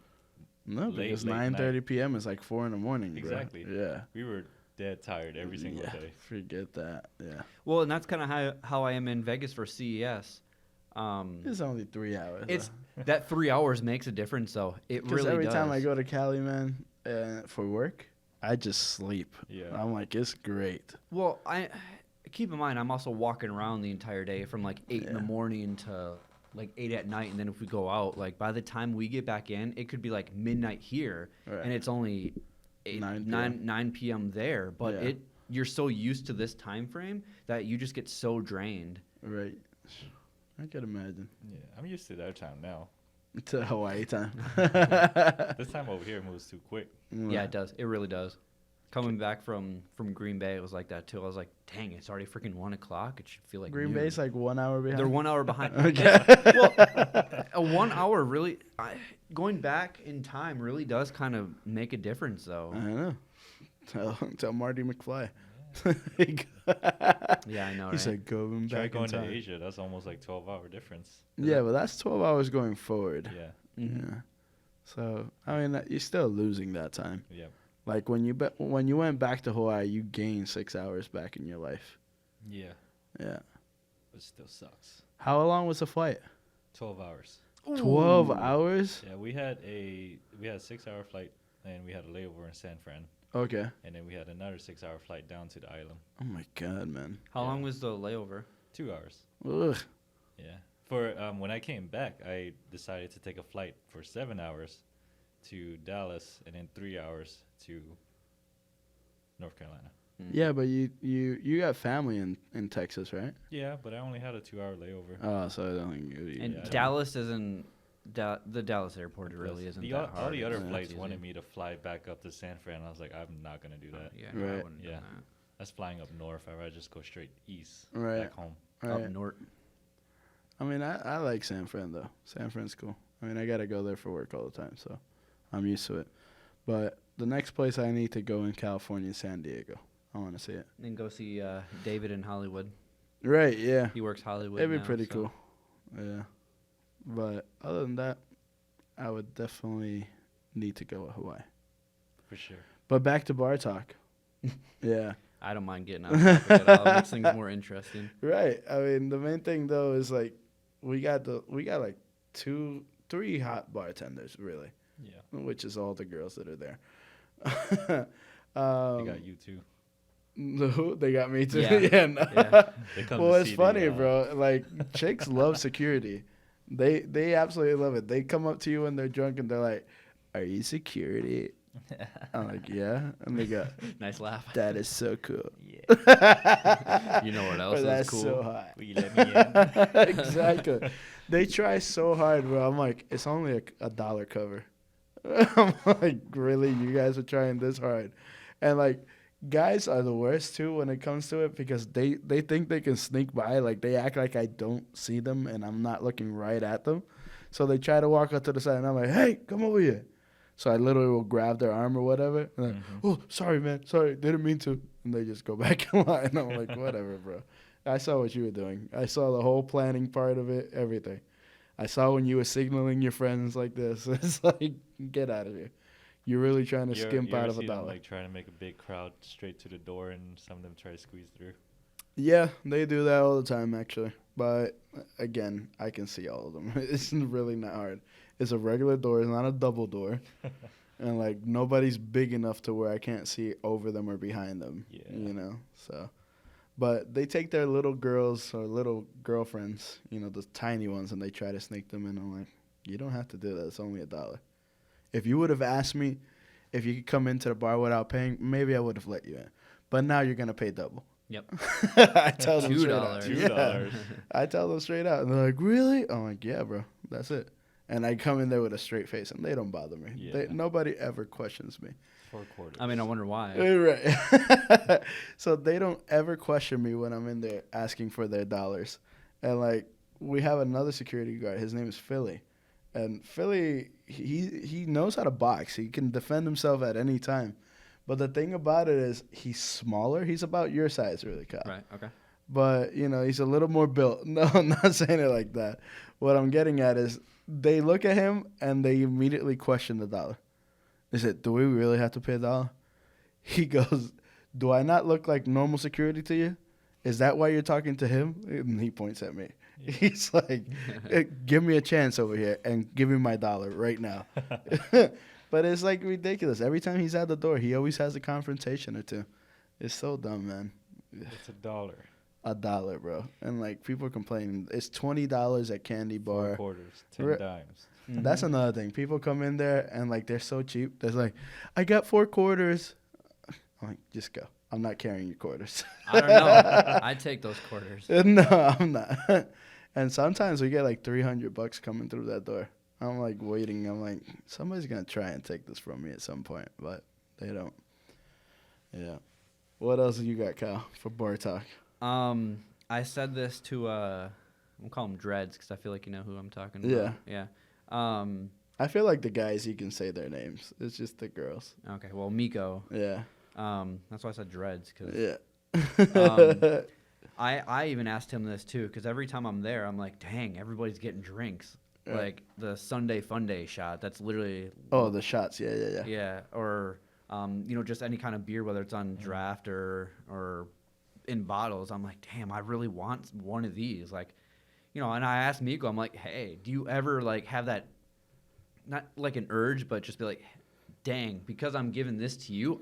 No, late because night. 9:30 p.m. is like 4 in the morning. Bro. Exactly. Yeah. we were dead tired every single day. Forget that. Yeah. Well, and that's kind of how I am in Vegas for CES. It's only 3 hours. It's that 3 hours makes a difference, though. It Because really every does. time I go to Cali, man, for work, I just sleep. Yeah. I'm like, it's great. Well, I keep in mind I'm also walking around the entire day from like 8 in the morning to like 8 at night, and then if we go out, like by the time we get back in, it could be like midnight here, Right. and it's only 9 p.m. there. But you're so used to this time frame that you just get so drained. Right. I could imagine. Yeah, I'm used to that time now. To Hawaii time. This time over here moves too quick. Yeah, it does. It really does. Coming back from Green Bay, it was like that too. I was like, dang, it's already freaking 1 o'clock. It should feel like Green noon. Bay's like 1 hour behind. They're 1 hour behind. Okay. Well, a 1 hour really, going back in time really does kind of make a difference, though. I know. Tell Marty McFly. Yeah, I know, He right? said going Try back going in to time. Asia. That's almost like 12-hour difference. Yeah, but that's 12 hours going forward. Yeah. Mhm. Yeah. So, I mean, you're still losing that time. Yeah. Like when you went back to Hawaii, you gained 6 hours back in your life. Yeah. Yeah. But it still sucks. How long was the flight? 12 hours. 12 Ooh. hours? Yeah, we had a 6-hour flight, and we had a layover in San Fran, Okay. and then we had another 6-hour flight down to the island. Oh my God, man. How Yeah. long was the layover? 2 hours. Ugh. Yeah. For when I came back, I decided to take a flight for 7 hours to Dallas, and then 3 hours to North Carolina. Yeah, but you got family in Texas, right? Yeah, but I only had a 2-hour layover. Oh, so I don't think you. And Yeah. Dallas isn't the Dallas airport really isn't that hard. All the other It's flights easy. wanted me to fly back up to San Fran. I was like, I'm not gonna do that. Yeah, Right. I wouldn't do Yeah. that. That's flying up north. I'd rather just go straight east, Right. back home. Right. Up north. I mean, I like San Fran though. San Fran's cool. I mean, I gotta go there for work all the time, so I'm used to it. But the next place I need to go in California is San Diego. I want to see it. And go see David in Hollywood. Right? Yeah. He works Hollywood. It'd be now, pretty so- cool. Yeah. But other than that, I would definitely need to go to Hawaii. For sure. But back to bar talk. Yeah. I don't mind getting out of topic at all. Makes things more interesting. Right. I mean, the main thing though is like we got like 3 hot bartenders really, Yeah. which is all the girls that are there. They got you too. No, they got me too. Yeah. Yeah. No. Yeah. They come Well, to it's see funny, the, bro. Like chicks love security. They absolutely love it. They come up to you when they're drunk and they're like, "Are you security?" I'm like, "Yeah," and they go, Nice laugh. "That is so cool." Yeah. You know what Or, else is that's cool? so hot. Will you let me in? Exactly. They try so hard, bro. I'm like, it's only a dollar cover. I'm like, really? You guys are trying this hard? And like, guys are the worst too when it comes to it because they think they can sneak by. Like they act like I don't see them and I'm not looking right at them. So they try to walk up to the side and I'm like, hey, come over here. So I literally will grab their arm or whatever. And like, oh, sorry, man. Sorry. Didn't mean to. And they just go back in line. I'm like, whatever, bro. I saw what you were doing. I saw the whole planning part of it, everything. I saw when you were signaling your friends like this. It's like, get out of here. You're really trying to skimp out of a dollar. Like trying to make a big crowd straight to the door, and some of them try to squeeze through. Yeah, they do that all the time, actually. But, again, I can see all of them. It's really not hard. It's a regular door. It's not a double door. And, like, nobody's big enough to where I can't see over them or behind them. Yeah. You know? So, but they take their little girls or little girlfriends, you know, the tiny ones, and they try to sneak them in. I'm like, you don't have to do that. It's only $1. If you would have asked me if you could come into the bar without paying, maybe I would have let you in. But now you're going to pay double. Yep. I tell them straight out. $2. Yeah. $2. I tell them straight out. And they're like, really? I'm like, yeah, bro. That's it. And I come in there with a straight face, and they don't bother me. Yeah. Nobody ever questions me. 4 quarters. I mean, I wonder why. Right. So they don't ever question me when I'm in there asking for their dollars. And, like, we have another security guard. His name is Philly. And Philly, he knows how to box. He can defend himself at any time. But the thing about it is he's smaller. He's about your size, really, Kyle. Right. Okay. But, you know, he's a little more built. No, I'm not saying it like that. What I'm getting at is they look at him and they immediately question the dollar. They said, do we really have to pay $1? He goes, do I not look like normal security to you? Is that why you're talking to him? And he points at me. Yeah. He's like, give me a chance over here and give me my $1 right now. But it's like ridiculous. Every time he's at the door, he always has a confrontation or two. It's so dumb, man. It's $1. $1, bro. And like people are complaining. It's $20 at Candy Bar. 4 quarters, 10 dimes. Mm-hmm. That's another thing. People come in there and like they're so cheap. They're like, I got 4 quarters. I'm like, just go. I'm not carrying your quarters. I don't know. I take those quarters. No, I'm not. And sometimes we get like $300 coming through that door. I'm like waiting. I'm like, somebody's gonna try and take this from me at some point, but they don't. Yeah. What else you got, Kyle, for bar talk? I said this to I'm call him Dreads because I feel like you know who I'm talking about. Yeah. Yeah. I feel like the guys, you can say their names. It's just the girls. Okay. Well, Miko. Yeah. That's why I said Dreads because Yeah. I even asked him this too because every time I'm there, I'm like, dang, everybody's getting drinks. Yeah. Like the Sunday Fun Day shot. That's literally. Oh, the shots. Yeah. Yeah. Or just any kind of beer, whether it's on draft or in bottles. I'm like, damn, I really want one of these. Like, and I asked Miko, I'm like, hey, do you ever like have that, not like an urge, but just be like, dang, because I'm giving this to you,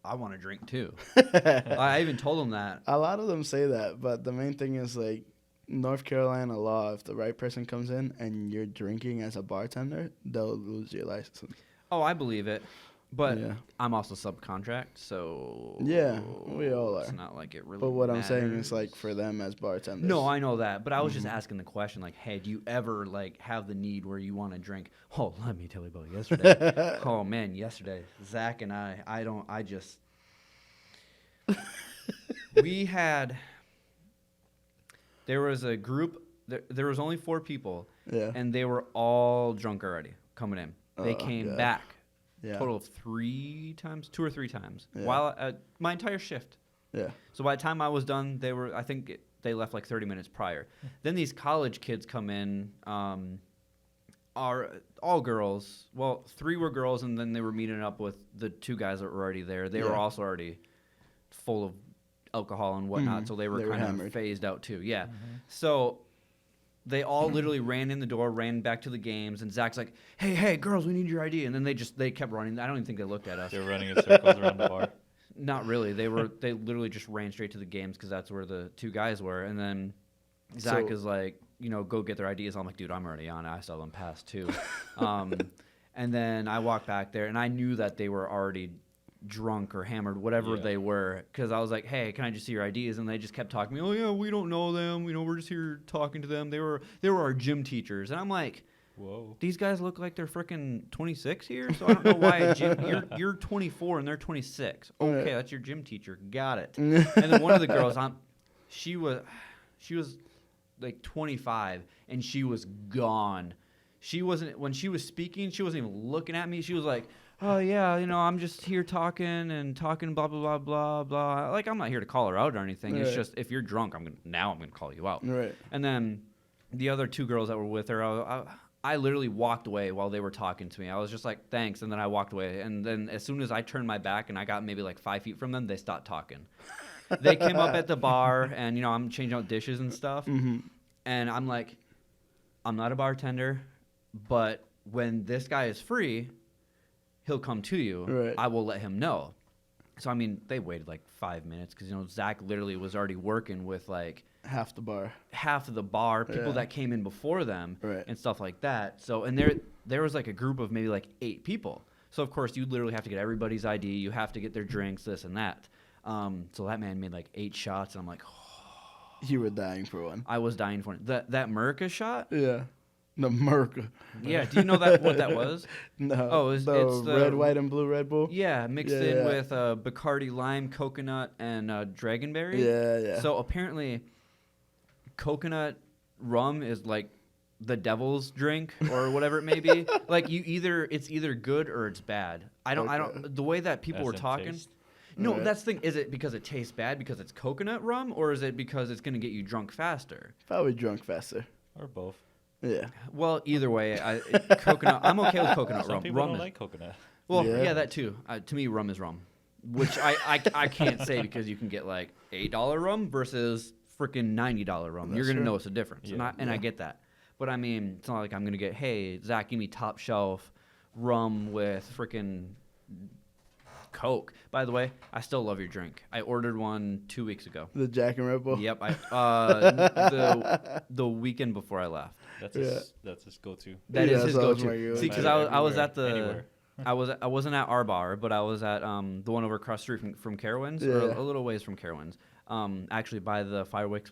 I want to drink too. I even told him that. A lot of them say that, but the main thing is like North Carolina law, if the right person comes in and you're drinking as a bartender, they'll lose your license. Oh, I believe it. But Yeah. I'm also subcontract, so Yeah, we all are. It's not like it really But what I'm saying matters. is like for them as bartenders. No, I know that, but I was just asking the question, like, hey, do you ever like have the need where you want to drink? Oh, let me tell you about yesterday. Oh man, yesterday, Zach and there was a group. There was only 4 people, Yeah. and they were all drunk already coming in. They Oh, came God. back. Yeah. Total of 3 times, 2 or 3 times, Yeah. while my entire shift. Yeah. So by the time I was done, they left like 30 minutes prior. Then these college kids come in, are all girls. Well, 3 were girls, and then they were meeting up with the 2 guys that were already there. They were Yeah. also already full of alcohol and whatnot, Mhm. so they were They were kind of hammered. phased out too. Yeah. So they all literally ran in the door, ran back to the games, and Zach's like, hey, girls, we need your ID. And then they kept running. I don't even think they looked at us. They're running in circles around the bar. Not really. They literally just ran straight to the games because that's where the 2 guys were. And then Zach So- is like, go get their IDs. I'm like, dude, I'm already on it. I saw them pass too. And then I walked back there, and I knew that they were already drunk or hammered, whatever Yeah. they were, because I was like, hey, can I just see your IDs? And they just kept talking to me. Oh yeah, we don't know them. We're just here talking to them. They were our gym teachers. And I'm like, Whoa. these guys look like they're freaking 26 here, so I don't know why a gym. You're 24 and they're 26. Okay, Right. that's your gym teacher. Got it. And then one of the girls, she was like 25 and she was gone. She wasn't, when she was speaking, she wasn't even looking at me. She was like, oh yeah, I'm just here talking blah blah blah blah blah. Like, I'm not here to call her out or anything. It's Right. just, if you're drunk, I'm gonna call you out. Right. And then the other 2 girls that were with her, I literally walked away while they were talking to me. I was just like, thanks, and then I walked away. And then as soon as I turned my back and I got maybe like 5 feet from them, they stopped talking. They came up at the bar, and I'm changing out dishes and stuff. Mm-hmm. And I'm like, I'm not a bartender, but when this guy is free, he'll come to you. Right. I will let him know. So, I mean, they waited like 5 minutes because, Zach literally was already working with like Half the bar. half of the bar, people Yeah. that came in before them Right. and stuff like that. So, and there was like a group of maybe like 8 people. So, of course, you literally have to get everybody's ID. You have to get their drinks, this and that. So that man made like 8 shots, and I'm like, You were dying for one. I was dying for it. That Merca shot? Yeah. The Merca. Yeah. Do you know what that was? No. Oh, it's the red, white, and blue Red Bull. Yeah, mixed Yeah, in yeah. with Bacardi lime, coconut, and dragonberry. Yeah. So apparently, coconut rum is like the devil's drink or whatever it may be. Like, it's either good or it's bad. I Okay. don't. The way that people As were in talking. taste? No, Right. that's the thing. Is it because it tastes bad because it's coconut rum, or is it because it's gonna get you drunk faster? Probably drunk faster. Or both. Yeah. Well, either way, coconut. I'm okay with coconut Some rum. people Rum don't is, like coconut. well, Yeah. yeah, that too. To me, rum is rum. which I can't say because you can get like $8 rum versus freaking $90 rum. You're gonna notice a difference, and I get that. But I mean, it's not like I'm gonna get, hey, Zach, give me top shelf rum with freaking Coke. By the way, I still love your drink. I ordered one 2 weeks ago. The Jack and Red Bull. Yep. The weekend before I left. That's his go-to. That is his so go-to. See, because I was at the I wasn't at our bar, but I was at the one over across the street from Carowinds, or a little ways from Carowinds. Actually by the fireworks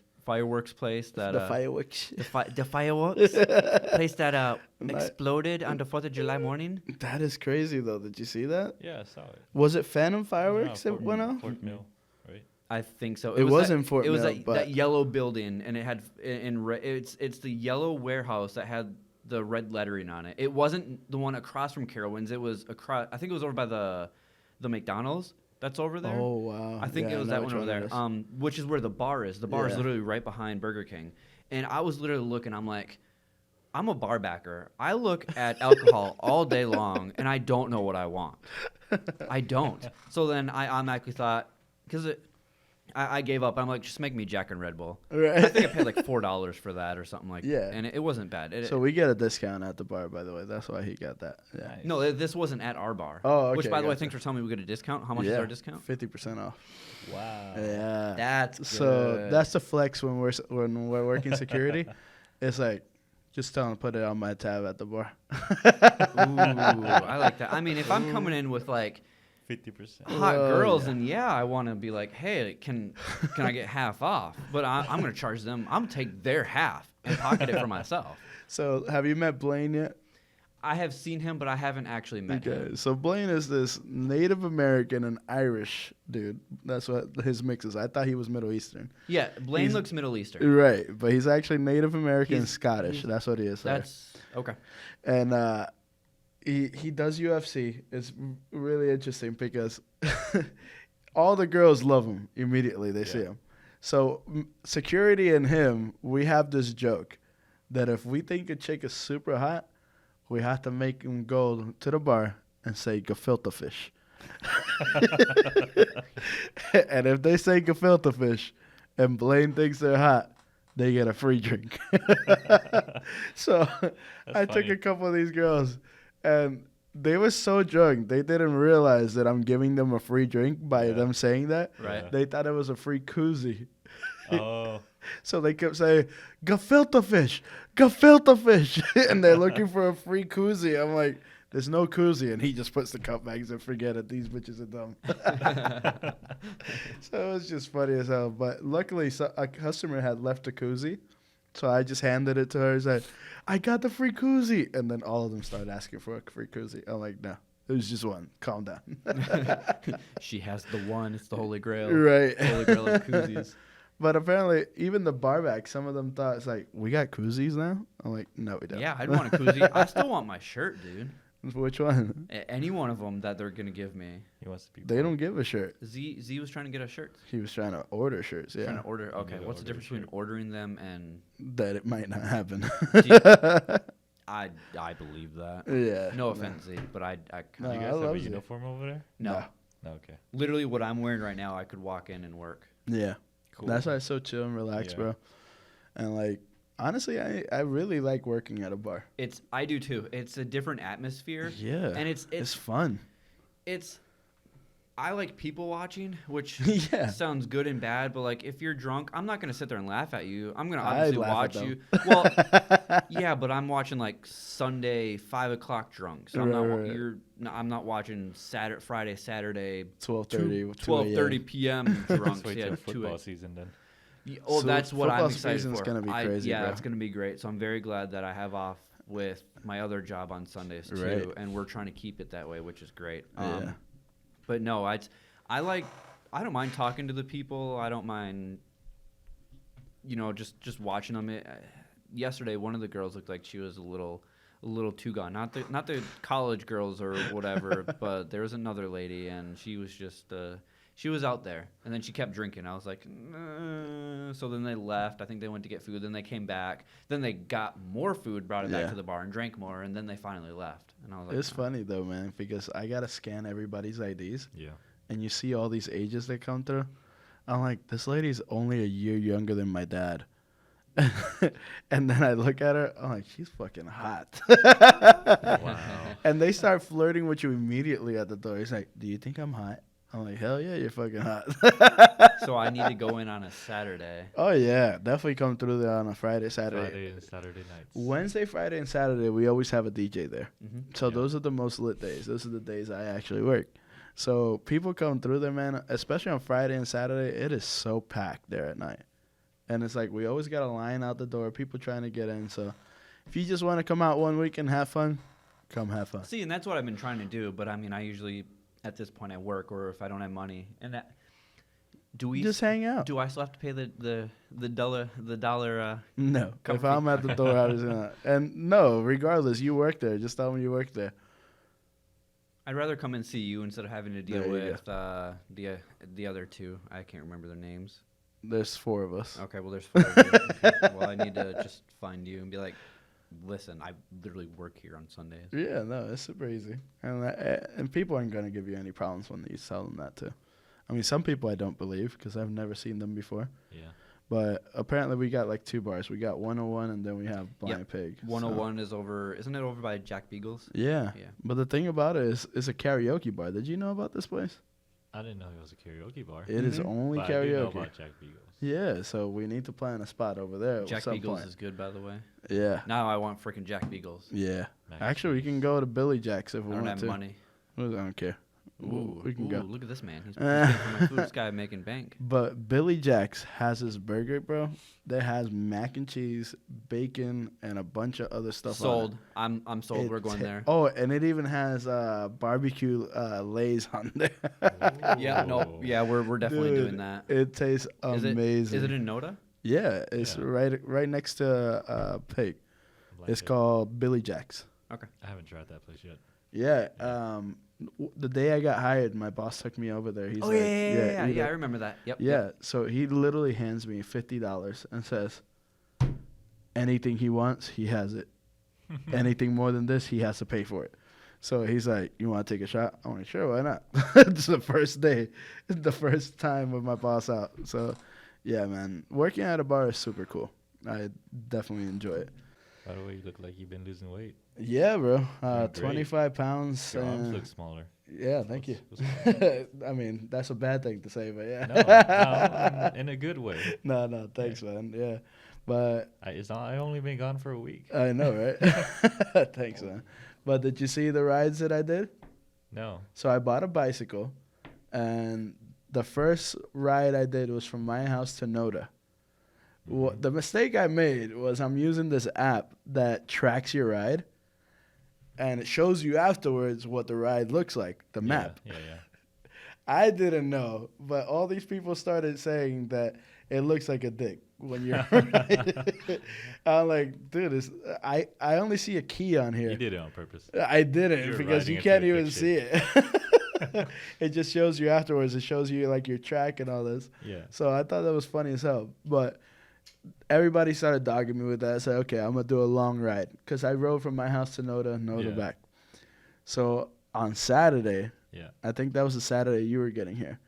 place that The fireworks. the fireworks place that exploded on the 4th of July morning. That is crazy though. Did you see that? Yeah, I saw it. Was it Phantom fireworks that went off? Fort Mill, right? I think so. It was in Fort It was Mill, that yellow building, and it had it's the yellow warehouse that had the red lettering on it. It wasn't the one across from Carowinds. It was across. I think it was over by the McDonald's that's over there. Oh wow! I think it was that one over there. Which is where the bar is. The bar is literally right behind Burger King. And I was literally looking. I'm like, I'm a bar backer. I look at alcohol all day long, and I don't know what I want. I don't. So then I automatically thought, because I gave up. I'm like, just make me Jack and Red Bull. Right. I think I paid like $4 for that or something like that. Yeah. And it wasn't bad. So we get a discount at the bar, by the way. That's why he got that. Yeah. Nice. No, this wasn't at our bar. Oh, okay. Which, by the way, gotcha. thanks for telling me we get a discount. How much is our discount? 50% off. Wow. Yeah. That's good. So that's the flex when we're working security. It's like, just tell them to put it on my tab at the bar. Ooh, I like that. I mean, if I'm coming in with like 50%. hot girls, yeah. and I want to be like, hey, can I get half off? But I'm going to charge them. I'm going to take their half and pocket it for myself. So have you met Blaine yet? I have seen him, but I haven't actually met him. So Blaine is this Native American and Irish dude. That's what his mix is. I thought he was Middle Eastern. Yeah, Blaine looks Middle Eastern. Right, but he's actually Native American and Scottish. That's what he is. That's okay. And he does UFC. It's really interesting because all the girls love him immediately. They see him. So security and him, we have this joke that if we think a chick is super hot, we have to make him go to the bar and say gefilte fish. And if they say gefilte fish and Blaine thinks they're hot, they get a free drink. So I took a couple of these girls, and they were so drunk, they didn't realize that I'm giving them a free drink by them saying that. Right. They thought it was a free koozie. Oh. So they kept saying, gefilte fish, gefilte fish. And they're looking for a free koozie. I'm like, there's no koozie. And he just puts the cup bags and forget it. These bitches are dumb. So it was just funny as hell. But luckily, a customer had left a koozie. So I just handed it to her and said, I got the free koozie. And then all of them started asking for a free koozie. I'm like, no, it was just one. Calm down. She has the one. It's the Holy Grail. Right. Holy Grail of koozies. But apparently, even the barback, some of them thought, it's like, we got koozies now? I'm like, no, we don't. Yeah, I'd want a koozie. I still want my shirt, dude. Which one? Any one of them that they're going to give me. He wants to be. They don't give a shirt. Z was trying to get us shirts. He was trying to order shirts, yeah. Trying to order. Okay, need to what's the order a difference between shirt. ordering them and... That it might not happen. I believe that. Yeah. No offense, Z, but I No, You I guys have love a it. uniform over there? No. No, okay. Literally what I'm wearing right now, I could walk in and work. Yeah. Cool. That's why it's so chill and relaxed, bro. And, like, honestly, I really like working at a bar. I do too. It's a different atmosphere. Yeah. And it's fun. I like people watching, which Yeah. sounds good and bad, but like if you're drunk, I'm not gonna sit there and laugh at you. I'm gonna I'd obviously laugh at watch them. you. Well, yeah, but I'm watching like Sunday 5 o'clock drunk, so I'm not watching Friday, Saturday 12:30 p.m. drunk. Let's wait Yeah, till 2 football season then. Oh, So that's what I'm football excited season's for. gonna be crazy, yeah, bro. it's gonna be great. So I'm very glad that I have off with my other job on Sundays too, Right. and we're trying to keep it that way, which is great. Yeah. But no, I don't mind talking to the people. I don't mind, just watching them. Yesterday, one of the girls looked like she was a little too gone. Not the college girls or whatever, but there was another lady, and she was just she was out there, and then she kept drinking. I was like, nah. So then they left. I think they went to get food. Then they came back. Then they got more food, brought it back to the bar, and drank more. And then they finally left. And I was like, It's funny, though, man, because I got to scan everybody's IDs. Yeah. and you see all these ages that come through. I'm like, this lady's only a year younger than my dad. And then I look at her, I'm like, she's fucking hot. Wow. And they start flirting with you immediately at the door. He's like, do you think I'm hot? I'm like, hell yeah, you're fucking hot. So I need to go in on a Saturday. Oh, yeah. Definitely come through there on a Friday, Saturday. Friday and Saturday nights. Wednesday, Friday, and Saturday, we always have a DJ there. Mm-hmm. So Yeah. those are the most lit days. Those are the days I actually work. So people come through there, man, especially on Friday and Saturday. It is so packed there at night. And it's like we always got a line out the door, people trying to get in. So if you just want to come out one week and have fun, come have fun. See, and that's what I've been trying to do. But I mean, I usually at this point I work, or if I don't have money, and that. Do we Just hang out. Do I still have to pay the dollar? No. Come If I'm at the door, I was gonna. And no, regardless, you work there. Just tell me you work there. I'd rather come and see you instead of having to deal There you with the other two. I can't remember their names. There's 4 of us. Okay, well there's 4 of you. Okay. Well, I need to just find you and be like, listen, I literally work here on Sundays. Yeah, no, it's super easy. And people aren't going to give you any problems when you tell them that, too. I mean, some people I don't believe because I've never seen them before. Yeah. But apparently we got like 2 bars. We got 101 and then we have Blind Yep. Pig. 101 is over. Isn't it over by Jack Beagles? Yeah. Yeah. But the thing about it is it's a karaoke bar. Did you know about this place? I didn't know it was a karaoke bar. It is Mhm. only But I do know karaoke. about Jack Beagles. Yeah, so we need to plan a spot over there Jack at some Beagles point. is good, by the way. Yeah. Now I want freaking Jack Beagles. Yeah. Mac and Actually, we cheese. can go to Billy Jack's if I we don't want have to. money. I don't care. We can go. Look at this man. He's paying for my food. This guy making bank. But Billy Jack's has his burger, bro, that has mac and cheese, bacon, and a bunch of other stuff Sold. on it. I'm sold. We're going there. Oh, and it even has barbecue Lay's on there. Yeah, no, Whoa. yeah, we're definitely Dude, doing that. It tastes Is it- amazing. Is it in Noda? Yeah, it's Yeah. right next to Pig. Like It's it. called Billy Jack's. I haven't tried that place yet. Yeah. The day I got hired, my boss took me over there. He's Oh like, yeah, eat I it. remember that. Yep. Yeah, Yep. so he literally hands me $50 and says, anything he wants, he has it. Anything more than this, he has to pay for it. So he's like, you want to take a shot? I'm like, sure, why not? It's the first day, the first time with my boss out. So, yeah, man, working at a bar is super cool. I definitely enjoy it. By the way, you look like you've been losing weight. Yeah, bro. You're great. 25 pounds. Your arms look smaller. Yeah, thank you. What's going I mean, that's a bad thing to say, but yeah. on? No, in a good way. No, thanks, man. Yeah. But I only been gone for a week. I know, right? Thanks, man. But did you see the rides that I did? No. So I bought a bicycle, and the first ride I did was from my house to Noda. What the mistake I made was I'm using this app that tracks your ride, and it shows you afterwards what the ride looks like, the map. Yeah. I didn't know, but all these people started saying that it looks like a dick when you're I'm like, dude, I only see a key on here. You did it on purpose. I didn't You're because riding you into can't a even dick see it. It just shows you afterwards. It shows you like your track and all this. Yeah. So I thought that was funny as hell. But everybody started dogging me with that. I said, okay, I'm going to do a long ride. Because I rode from my house to Noda Yeah. back. So on Saturday, Yeah. I think that was the Saturday you were getting here,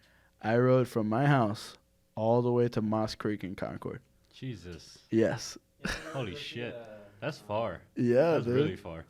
I rode from my house all the way to Moss Creek in Concord. Jesus. Yes. Holy shit. That's far. Yeah, That's dude. really far.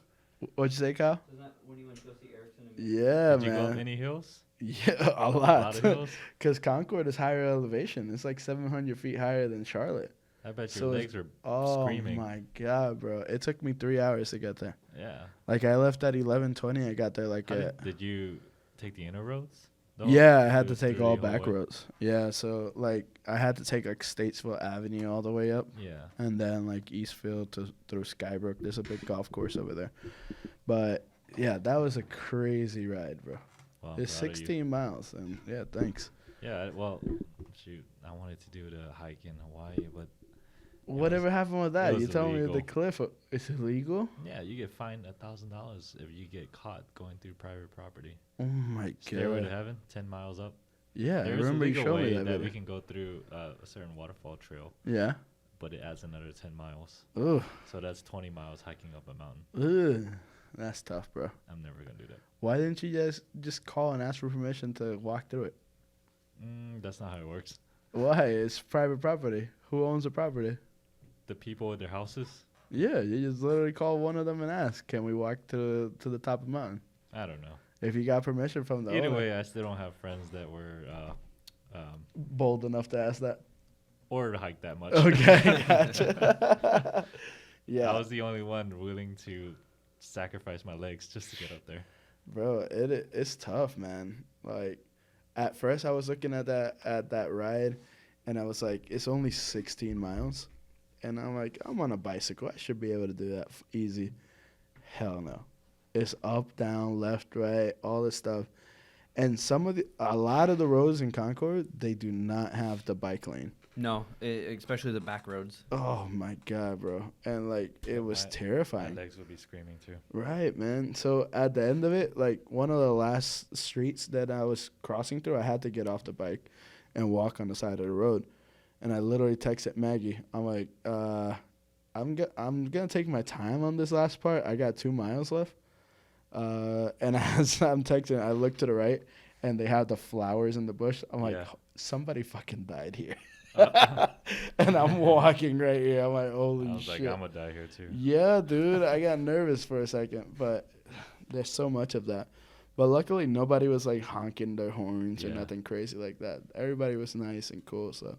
What'd you say, Kyle? Isn't that when you went to go see Erickson? Yeah, Did you go up man. any hills? Yeah, a A lot. of hills? Because Concord is higher elevation. It's like 700 feet higher than Charlotte. I bet So your it's- legs are Oh, screaming. my God, bro. It took me 3 hours to get there. Yeah. Like, I left at 11:20. I got there like How at... did you take the inner roads? though? Yeah, I had to Through- take through all the whole back way? roads. Yeah, so, like, I had to take, like, Statesville Avenue all the way up. Yeah. And then, like, Eastfield through Skybrook. There's a big golf course over there. But, yeah, that was a crazy ride, bro. Well, It's proud of you. 16 miles. And, yeah, thanks. Yeah, well, shoot, I wanted to do the hike in Hawaii, but Whatever happened with that? was You told me the illegal. cliff, it's illegal? yeah, you get fined $1,000 if you get caught going through private property. Oh, my Stairway to God. Heaven, 10 miles up. Yeah, I There's a remember you legal showed me way that that we video. can go through a certain waterfall trail, Yeah. but it adds another 10 miles. Ugh. So that's 20 miles hiking up a mountain. Ugh. That's tough, bro. I'm never gonna do that. Why didn't you just call and ask for permission to walk through it? That's not how it works. Why? It's private property. Who owns the property? The people with their houses. Yeah, you just literally call one of them and ask, "Can we walk to the top of the mountain?" I don't know. If you got permission from the Either owner. way, I still don't have friends that were Bold enough to ask that. or to hike that much. Okay, gotcha. Yeah, I was the only one willing to sacrifice my legs just to get up there. bro, it's tough, man. Like, at first I was looking at that ride, and I was like, it's only 16 miles, and I'm like, I'm on a bicycle, I should be able to do that easy. Hell no, it's up, down, left, right, all this stuff, and a lot of the roads in Concord, they do not have the bike lane. No, especially the back roads. Oh my god, bro, and like it was terrifying. My legs would be screaming too. Right, man. So at the end of it, like one of the last streets that I was crossing through, I had to get off the bike and walk on the side of the road. And I literally texted Maggie. I'm like, I'm gonna take my time on this last part. I got 2 miles left. And as I'm texting, I look to the right, and they had the flowers in the bush. I'm like, Yeah. somebody fucking died here. And I'm walking right here. I'm like, holy I was shit. like, I'm gonna die here too. Yeah, dude. I got nervous for a second, but there's so much of that. But luckily, nobody was like honking their horns or Yeah. nothing crazy like that. Everybody was nice and cool. So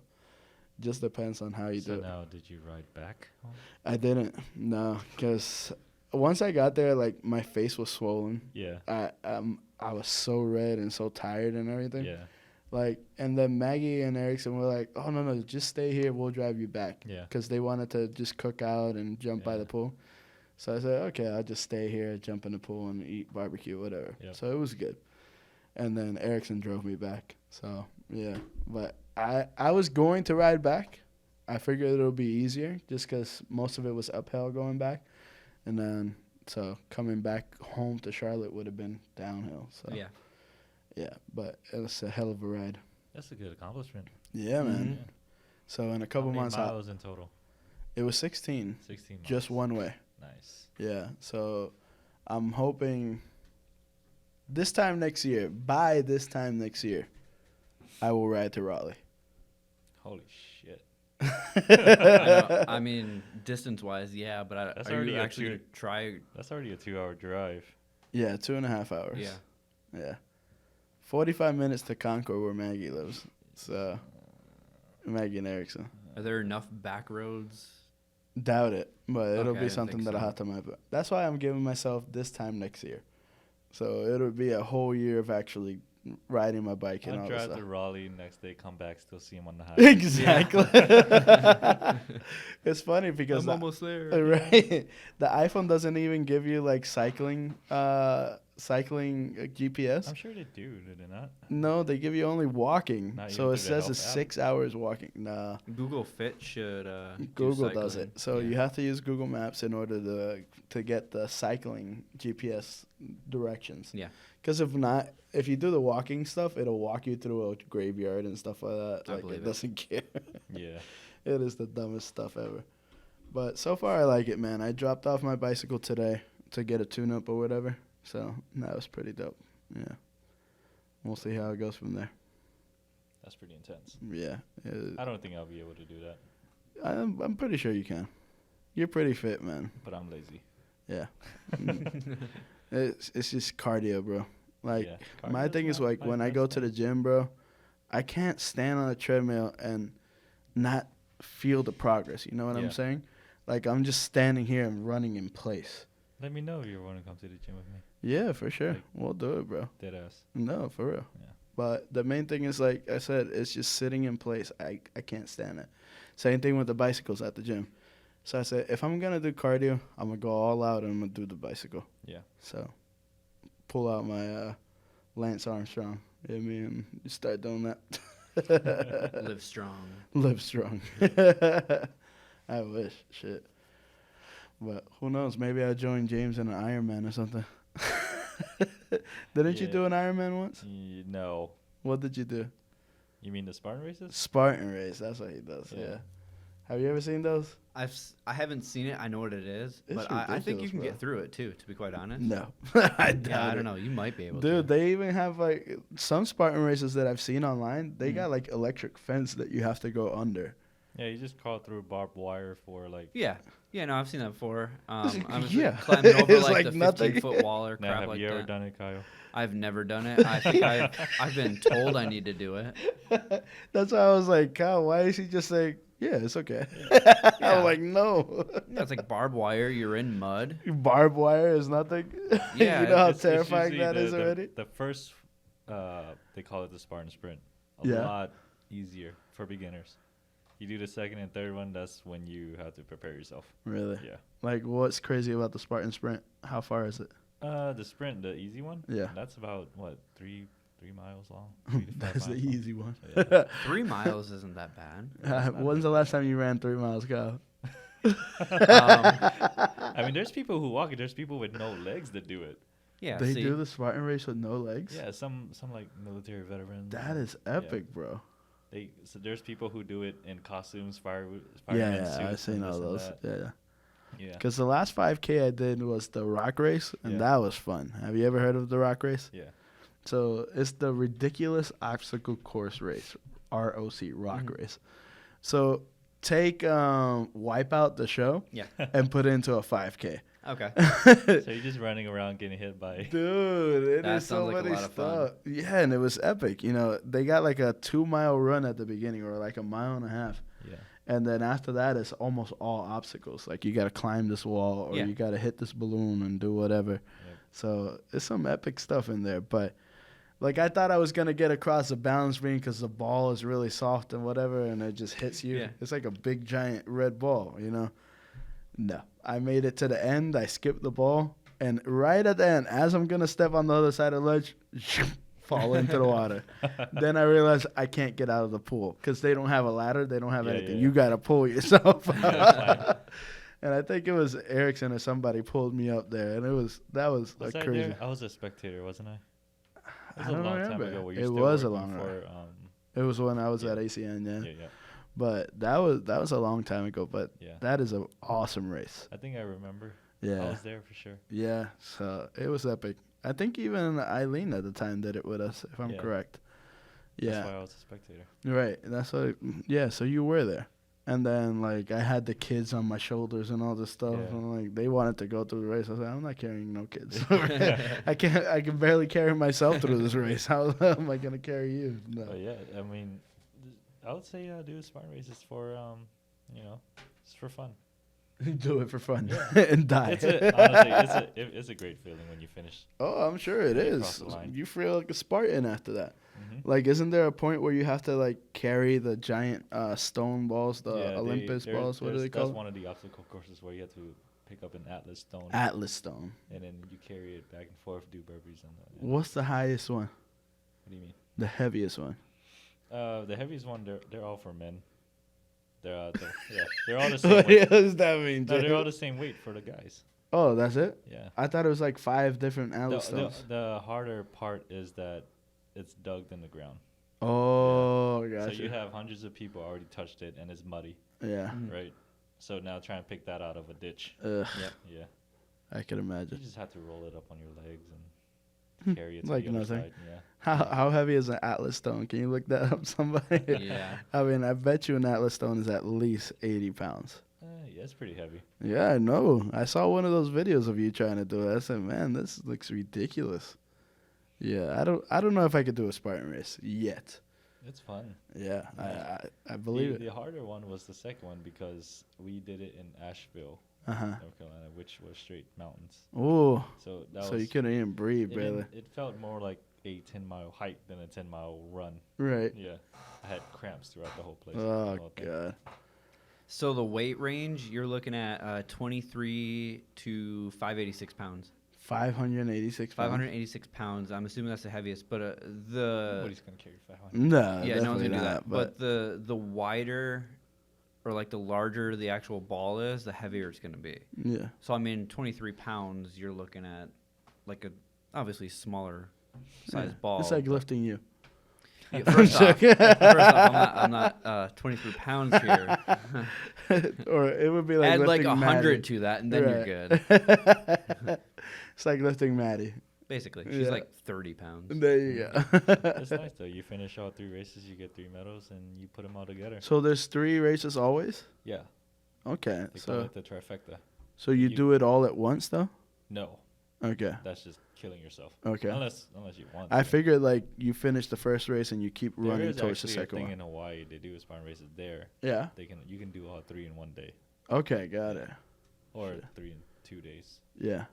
just depends on how you do So it. now, did you ride back home? I didn't, no, because once I got there, like my face was swollen. Yeah. I was so red and so tired and everything. Yeah. Like, and then Maggie and Erickson were like, "Oh no, just stay here. We'll drive you back." Yeah. Because they wanted to just cook out and jump by Yeah. the pool. So I said, "Okay, I'll just stay here, jump in the pool, and eat barbecue, whatever." Yep. So it was good. And then Erickson drove me back. So yeah, but I was going to ride back. I figured it'll be easier just because most of it was uphill going back, and then so coming back home to Charlotte would have been downhill. So Yeah. yeah, but it was a hell of a ride. That's a good accomplishment. Yeah, man. Mhm. Yeah. So in a couple How many months, miles in total? it was 16, 16 miles. just one way. Nice. Yeah. So I'm hoping by this time next year, I will ride to Raleigh. Holy shit. I mean, distance-wise, yeah, but That's are already you a actually two- going to try? That's already a 2-hour drive. Yeah, 2.5 hours. Yeah. Yeah. 45 minutes to Concord where Maggie lives. So Maggie and Erickson. Are there enough back roads? Doubt it, but it'll Okay, I be didn't something think that I'll so. have to map. That's why I'm giving myself this time next year. So it'll be a whole year of actually riding my bike and I'll all that drive stuff. to Raleigh next day, come back, still see him on the highway. Exactly. It's funny because almost there. right, the iPhone doesn't even give you like cycling GPS. I'm sure they do they not? No, they give you only walking. Not So even it through the says it's health app? 6 hours walking. Nah, Google Fit should. Google do does cycling. it. So Yeah. you have to use Google Maps in order to get the cycling GPS directions. Yeah. Because if you do the walking stuff, it'll walk you through a graveyard and stuff like that. I Like believe it it. doesn't care. Yeah. It is the dumbest stuff ever. But so far, I like it, man. I dropped off my bicycle today to get a tune-up or whatever. So that was pretty dope. Yeah. We'll see how it goes from there. That's pretty intense. Yeah. I don't think I'll be able to do that, I'm pretty sure you can. You're pretty fit, man. but I'm lazy. Yeah. It's just cardio, bro. Like, Yeah. my Cardio's thing is, not like, my when I best go to the thing. gym, bro, I can't stand on a treadmill and not feel the progress. You know what Yeah. I'm saying? Like, I'm just standing here and running in place. Let me know if you want to come to the gym with me. Yeah, for sure. Like- We'll do it, bro. Dead ass. No, for real. Yeah. But the main thing is, like I said, it's just sitting in place. I can't stand it. Same thing with the bicycles at the gym. So I said, if I'm going to do cardio, I'm going to go all out and I'm going to do the bicycle. Yeah. So pull out my Lance Armstrong. You know what I mean? You start doing that. Live strong. Live strong. I wish. Shit. But who knows? Maybe I'll join James in an Ironman or something. Didn't you Yeah. do an Ironman once? No. What did you do? You mean the Spartan races? Spartan Race. That's what he does. Yeah. Yeah. Have you ever seen those? I haven't seen it. I know what it is, It's but I think you ridiculous, can bro. get through it too. To be quite honest. No, I doubt Yeah, I it. don't know. You might be able Dude, to. they even have like some Spartan races that I've seen online. They Mhm. got like electric fence that you have to go under. Yeah, you just crawl through barbed wire for like. Yeah. Yeah, no, I've seen that before. I was Yeah. climbing over It's like like the nothing. 15-foot wall or Now, crap have like you ever that. done it, Kyle? I've never done it. I think I've been told I need to do it. That's why I was like, Kyle, why is he just saying, yeah, it's okay? Yeah. I'm like, no. Yeah, it's like barbed wire. You're in mud. Barbed wire is nothing. Yeah, you know how It's terrifying usually that is already? The first, they call it the Spartan Sprint. A Yeah. lot easier for beginners. You do the second and third one, that's when you have to prepare yourself. Really? Yeah. Like, what's crazy about the Spartan Sprint? How far is it? The sprint, the easy one. Yeah. That's about what 3 miles long. 3 to 5 That's the miles long. easy one. Yeah. 3 miles isn't that bad. When's the last time you ran 3 miles, Kyle? I mean, there's people who walk it. There's people with no legs that do it. Yeah, They see, do the Spartan race with no legs? Yeah, some like military veterans. That is epic, bro. So there's people who do it in costumes, Yeah, fireman I've suits seen and all this and those. that. Yeah. Yeah. Because the last 5K I did was the rock race, and Yeah. that was fun. Have you ever heard of the rock race? Yeah. So it's the ridiculous obstacle course race, ROC, rock Mhm. race. So take Wipeout the show Yeah. and put it into a 5K. Okay. So you're just running around getting hit by. Dude, it That is so sounds like a many lot of fun. stuff. Yeah, and it was epic. You know, they got like a 2-mile run at the beginning, or like a mile and a half. Yeah. And then after that, it's almost all obstacles. Like you got to climb this wall, or Yeah. you got to hit this balloon and do whatever. Yep. So it's some epic stuff in there. But like I thought I was gonna get across the balance ring because the ball is really soft and whatever, and it just hits you. Yeah. It's like a big giant red ball, you know. No, I made it to the end. I skipped the ball, and right at the end, as I'm gonna step on the other side of the ledge, fall into the water. Then I realized I can't get out of the pool because they don't have a ladder. They don't have Yeah, anything. yeah. You gotta pull yourself. Yeah, And I think it was Erickson or somebody pulled me up there, and that was Was like I crazy. there? I was a spectator, wasn't I? It was I a don't long remember. time ago. Where you It still was a working long for, It was when I was Yeah. at ACN, yeah. yeah. But that was a long time ago. But Yeah. that is an awesome race. I think I remember. I Yeah, was there for sure. yeah. So it was epic. I think even Eileen at the time did it with us, if I'm Yeah. correct. That's Yeah, why I was a spectator. right. That's what. Yeah. So you were there, and then like I had the kids on my shoulders and all this stuff, Yeah. and like they wanted to go through the race. I was like, I'm not carrying no kids. I can't. I can barely carry myself through this race. How am I gonna carry you? No. But yeah, I mean, I would say do Spartan races for it's for fun. Do it for fun Yeah. and die. Honestly, it's a great feeling when you finish. Oh, I'm sure it Right across is. the line. You feel like a Spartan after that. Mm-hmm. Like, isn't there a point where you have to like carry the giant stone balls, the Olympus balls? What do they call? That's one of the obstacle courses where you have to pick up an Atlas stone Atlas stone. and then you carry it back and forth, do burpees and that. What's the highest one? What do you mean? The heaviest one? The heaviest one, they're all for men. They're all the same What weight. does that mean? No, they're Jay? all the same weight for the guys. Oh, that's it? Yeah. I thought it was like 5 different The, Atlas the, stones. the harder part is that it's dug in the ground. Oh, So gotcha. you have hundreds of people already touched it and it's muddy, Yeah. Mhm. right? So now try and pick that out of a ditch. Ugh, Yeah. I can You imagine. just have to roll it up on your legs and carry it to Like the other nothing. side. Yeah. How heavy is an Atlas stone? Can you look that up, somebody? Yeah. I mean, I bet you an Atlas stone is at least 80 pounds. Yeah, it's pretty heavy. Yeah, I know. I saw one of those videos of you trying to do it. I said, man, this looks ridiculous. Yeah, I don't know if I could do a Spartan race yet. It's fun. Yeah, Yeah. I believe The it. harder one was the second one because we did it in Asheville, Uh-huh. North Carolina, which was straight mountains. Ooh, So that so was you couldn't even breathe, it, barely. didn't- it felt more like a 10-mile hike than a 10-mile run. Right. Yeah. I had cramps throughout the whole place. the Oh, whole thing. God. So the weight range, you're looking at 23 to 586 pounds. 586 pounds? 586 pounds. I'm assuming that's the heaviest, but Nobody's going to carry 500. No, yeah, no one's definitely gonna do not. that. But the wider, or like the larger the actual ball is, the heavier it's gonna be. yeah. So I mean, 23 pounds, you're looking at like a obviously smaller size Yeah. ball. It's like but- lifting you. Yeah, first off, I'm not 23 pounds here. Or it would be like Add like lifting 100 Maddie. to that, and then you're good. It's like lifting Maddie. Basically, she's Yeah. like 30 pounds. There you go. It's nice though. You finish all 3 races, you get 3 medals, and you put them all together. So there's 3 races always? Yeah, Okay. they call So it the trifecta. so you you- do it all at once though? No, Okay. that's just killing yourself. Okay. Unless you want. I to. figured like you finish the first race and you keep There running is towards the actually a second thing one. in Hawaii. They do Spartan races there. Yeah. You can do all 3 in one day, Okay, got it. or 3 in 2 days. Yeah.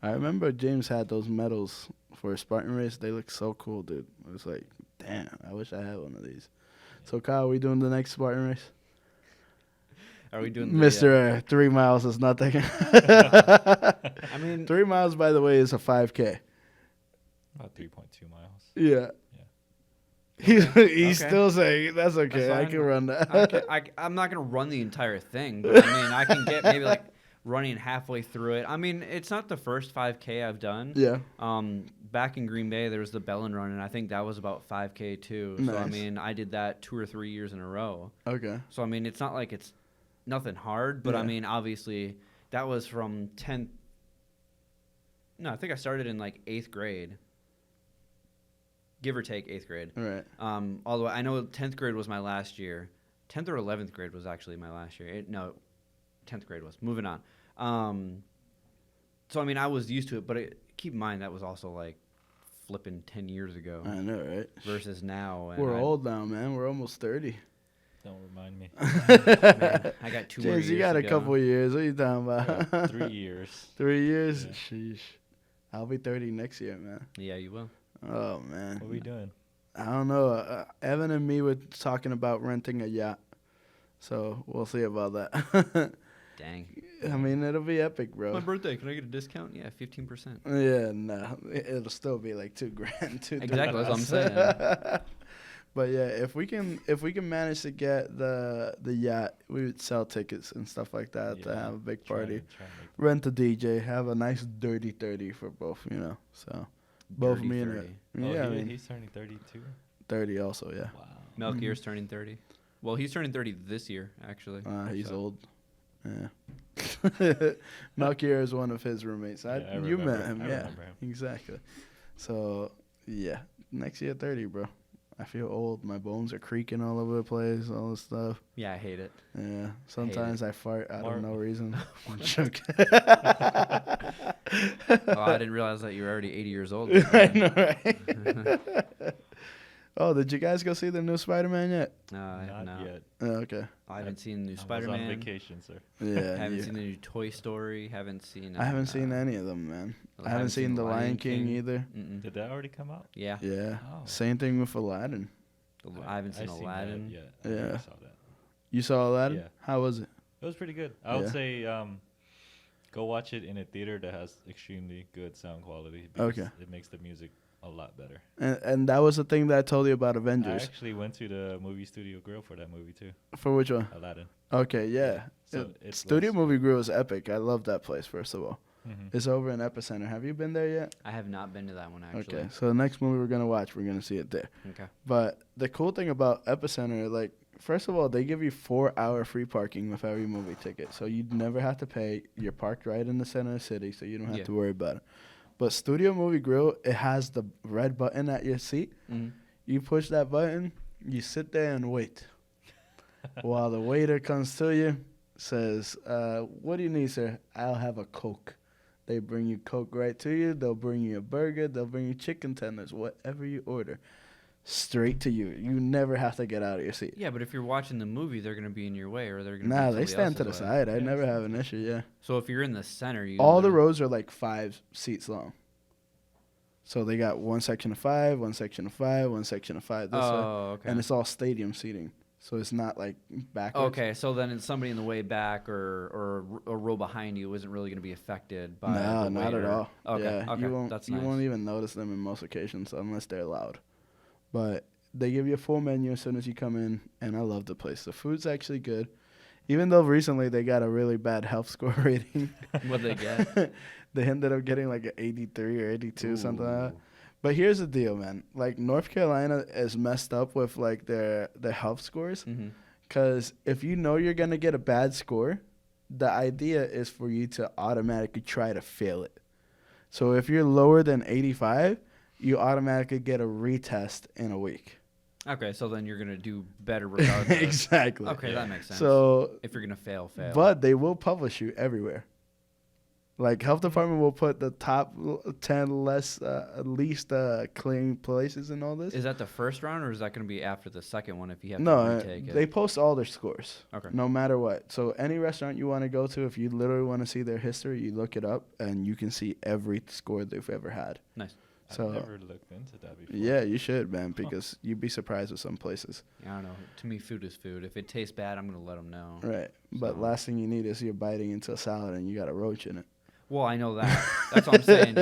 I remember James had those medals for a Spartan race. They look so cool, dude. It was like, damn, I wish I had one of these. So Kyle, we doing the next Spartan race? Are we doing Mr. 3 miles is nothing. I mean, 3 miles, by the way, is a 5K. About 3.2 miles. Yeah. Yeah. He's Okay. still saying, that's okay, That's I fine. can run that. I'm not gonna run the entire thing, but I mean, I can get maybe like running halfway through it. I mean, it's not the first 5K I've done. Yeah. Back in Green Bay, there was the Bellin Run, and I think that was about 5K too. So I Nice. mean, I did that 2 or 3 years in a row. Okay. So I mean, it's not like it's nothing hard, but I Yeah. mean, obviously, that was from 10th. No, I think I started in like 8th grade, give or take 8th grade. All right. All the way, I know 10th grade was my last year. 10th or 11th grade was actually my last year. No, 10th grade was. Moving on. So I mean, I was used to it, but keep in mind that was also like flipping 10 years ago I know, right? versus now. And We're old now, man. We're almost 30. Don't remind me. Man, I got 2 more James, years you got to a go. couple years. What are you talking Yeah, about? 3 years. 3 years? Yeah. Sheesh. I'll be 30 next year, man. Yeah, you will. Oh, man. What are we doing? I don't know. Evan and me were talking about renting a yacht. So we'll see about that. Dang. I mean, it'll be epic, bro. My birthday. Can I get a discount? Yeah, 15%. Yeah, no. It'll still be like $2,000. Exactly, that's what I'm saying. But yeah, if we can manage to get the yacht, we would sell tickets and stuff like that to Yeah, have a big try party. and make Rent a DJ, have a nice dirty 30 for both, you know. So both Dirty me 30. and Oh, yeah, I mean he's turning 32. 30 also, yeah. Wow. Melchier's turning 30. Well, he's turning 30 this year, actually. He's So- old. Yeah. Melchior is one of his roommates. Yeah, I You met remember- him, I yeah. remember him. Exactly. So yeah, next year 30, bro. I feel old. My bones are creaking all over the place. All this stuff. Yeah, I hate it. Yeah. Sometimes I fart out Mark. of no reason. I'm joking. Oh, I didn't realize that you were already 80 years old. I know, right? Oh, did you guys go see the new Spider-Man yet? I have Not not. yet. Oh, okay. I haven't seen the new I was on Spider-Man. vacation, sir. Yeah. Haven't you- seen the new Toy Story. Haven't seen. I haven't seen any of them, man. I haven't seen The Lion King either. Mm-mm. Did that already come out? Yeah, Yeah. Oh. Same thing with Aladdin. I haven't seen Aladdin. That yet. Yeah. I saw that. You saw Aladdin? Yeah. How was it? It was pretty good. I would Yeah. say go watch it in a theater that has extremely good sound quality. Because Okay. It makes the music a lot better. And that was the thing that I told you about I Avengers. actually went to the movie Studio Grill for that movie too. For which one? Aladdin. Okay, yeah. So it Studio was- Movie Grill is epic. I love that place, first of all. Mhm. It's over in Epicenter. Have you been there yet? I have not been to that one actually. Okay, so the next movie we're going to watch, we're going to see it there. Okay. But the cool thing about Epicenter, like, first of all, they give you 4-hour free parking with every movie ticket. So you never have to pay. You're parked right in the center of the city, so you don't have Yeah. to worry about it. But Studio Movie Grill, it has the red button at your seat. Mm-hmm. You push that button, you sit there and wait. While the waiter comes to you, says, what do you need, sir? I'll have a Coke. They bring you Coke right to you. They'll bring you a burger. They'll bring you chicken tenders, whatever you order, straight to you. You never have to get out of your seat. Yeah, but if you're watching the movie, they're gonna be in your way, or they're gonna. Nah, be they somebody stand to the else's way. side. I Yeah, never stand have to an the issue, yeah. So if you're in the center, you. All the literally- rows are like 5 seats long. So they got one section of 5, one section of 5, one section of 5 this way. Oh, okay. And it's all stadium seating. So it's not like backwards. Okay, so then it's somebody in the way back or a row behind you isn't really going to be affected by No, the not at waiter. all. Okay, Yeah, okay, you won't. that's you nice. won't even notice them in most occasions unless they're loud. But they give you a full menu as soon as you come in, and I love the place. The food's actually good, even though recently they got a really bad health score rating. What'd they get? They ended up getting like an 83 or 82, something like that. Ooh. But here's the deal, man. Like, North Carolina is messed up with, like, their health scores. Mm-hmm. Because if you know you're going to get a bad score, the idea is for you to automatically try to fail it. So if you're lower than 85, you automatically get a retest in a week. Okay, so then you're gonna do better regardless. Exactly. Okay, that makes sense. So, if you're gonna fail. but they will publish you everywhere. Like, health department will put the top 10 least clean places in all this. Is that the first round, or is that gonna be after the second one if you have No, to retake it? they post all their scores. Okay. No matter what. So any restaurant you want to go to, if you literally want to see their history, you look it up, and you can see every score they've ever had. Nice. So, I've never looked into that before. Yeah, you should, man, because you'd be surprised with some places. I don't know. To me, food is food. If it tastes bad, I'm gonna let them know. Right. But So- last thing you need is you're biting into a salad and you got a roach in it. Well, I know that. That's what I'm saying.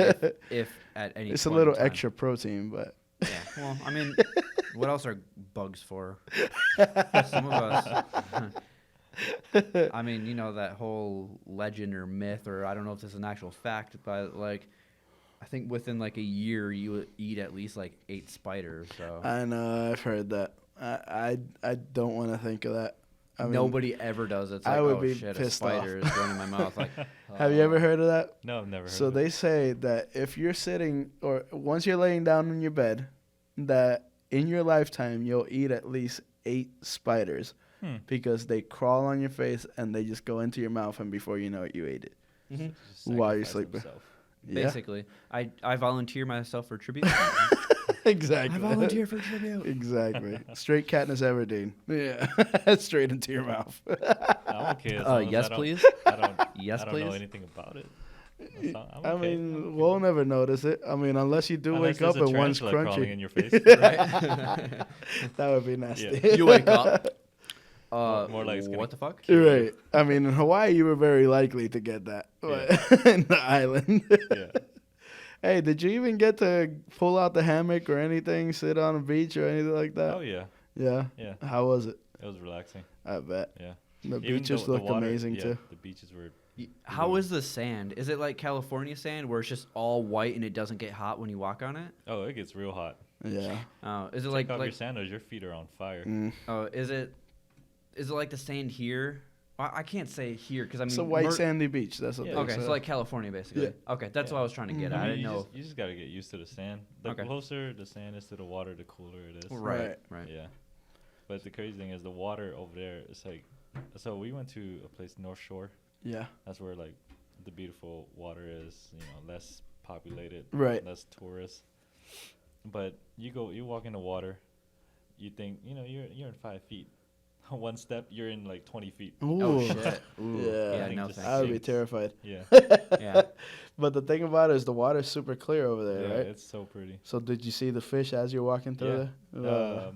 If at any It's a point little in time. extra protein, but Yeah. Well, I mean, what else are bugs for? Some of us. I mean, you know, that whole legend or myth, or I don't know if this is an actual fact, but like, I think within like a year you would eat at least like 8 spiders. So I know I've heard that. I don't want to think of that. I mean, nobody ever does it. It's like, I would oh be shit, a pissed off. spider is going in my mouth. Like, Have you ever heard of that? No, I've never heard So of they it. say that if you're sitting or once you're laying down in your bed, that in your lifetime you'll eat at least 8 spiders because they crawl on your face and they just go into your mouth, and before you know it, you ate it. Mhm. Just While you're sacrifice sleeping. himself. Yeah. Basically, I volunteer myself for tribute. Exactly. I volunteer for tribute. Exactly. Straight Katniss Everdeen. Yeah. Straight into your mouth. I'm okay. As long as Yes, I don't- please. I don't. Yes, I don't know please. anything about it. I'm I okay. mean, I'm okay. we'll never notice it. I mean, unless you do Unless wake up there's a and one's tarantula crawling in crunchy. your face. Right? That would be nasty. Yeah. You wake up. More like it's gonna what the fuck? kill you. Right. I mean, in Hawaii, you were very likely to get that. But in the island. Yeah. Hey, did you even get to pull out the hammock or anything, sit on a beach or anything like that? Oh yeah. Yeah. Yeah. How was it? It was relaxing. I bet. Yeah. The Even beaches the looked water, amazing yeah, too. The beaches were. How is the sand? Is it like California sand where it's just all white and it doesn't get hot when you walk on it? Oh, it gets real hot. Yeah. Is it Take like off your sandals. Your feet are on fire. Mm. is it like the sand here? Well, I can't say here because I mean It's a white Mer- sandy beach. That's what Yeah. they Okay, said. so like California basically. Yeah. Okay, that's Yeah. what I was trying to get at. I I mean, didn't know. you just gotta get used to the sand. The Okay. closer the sand is to the water, the cooler it is. Right. Right. Yeah. But the crazy thing is the water over there. It's like, so we went to a place North Shore. Yeah. That's where like the beautiful water is. You know, less populated. Right. Less tourists. But you walk in the water, you think you're in 5 feet. One step, you're in like 20 feet. Ooh. Oh shit. Ooh. Yeah. Yeah. Thing No just thanks. I would be sinks. terrified. Yeah. Yeah. But the thing about it is the water's super clear over there, Yeah, right? it's so pretty. So did you see the fish as you're walking through Yeah. there?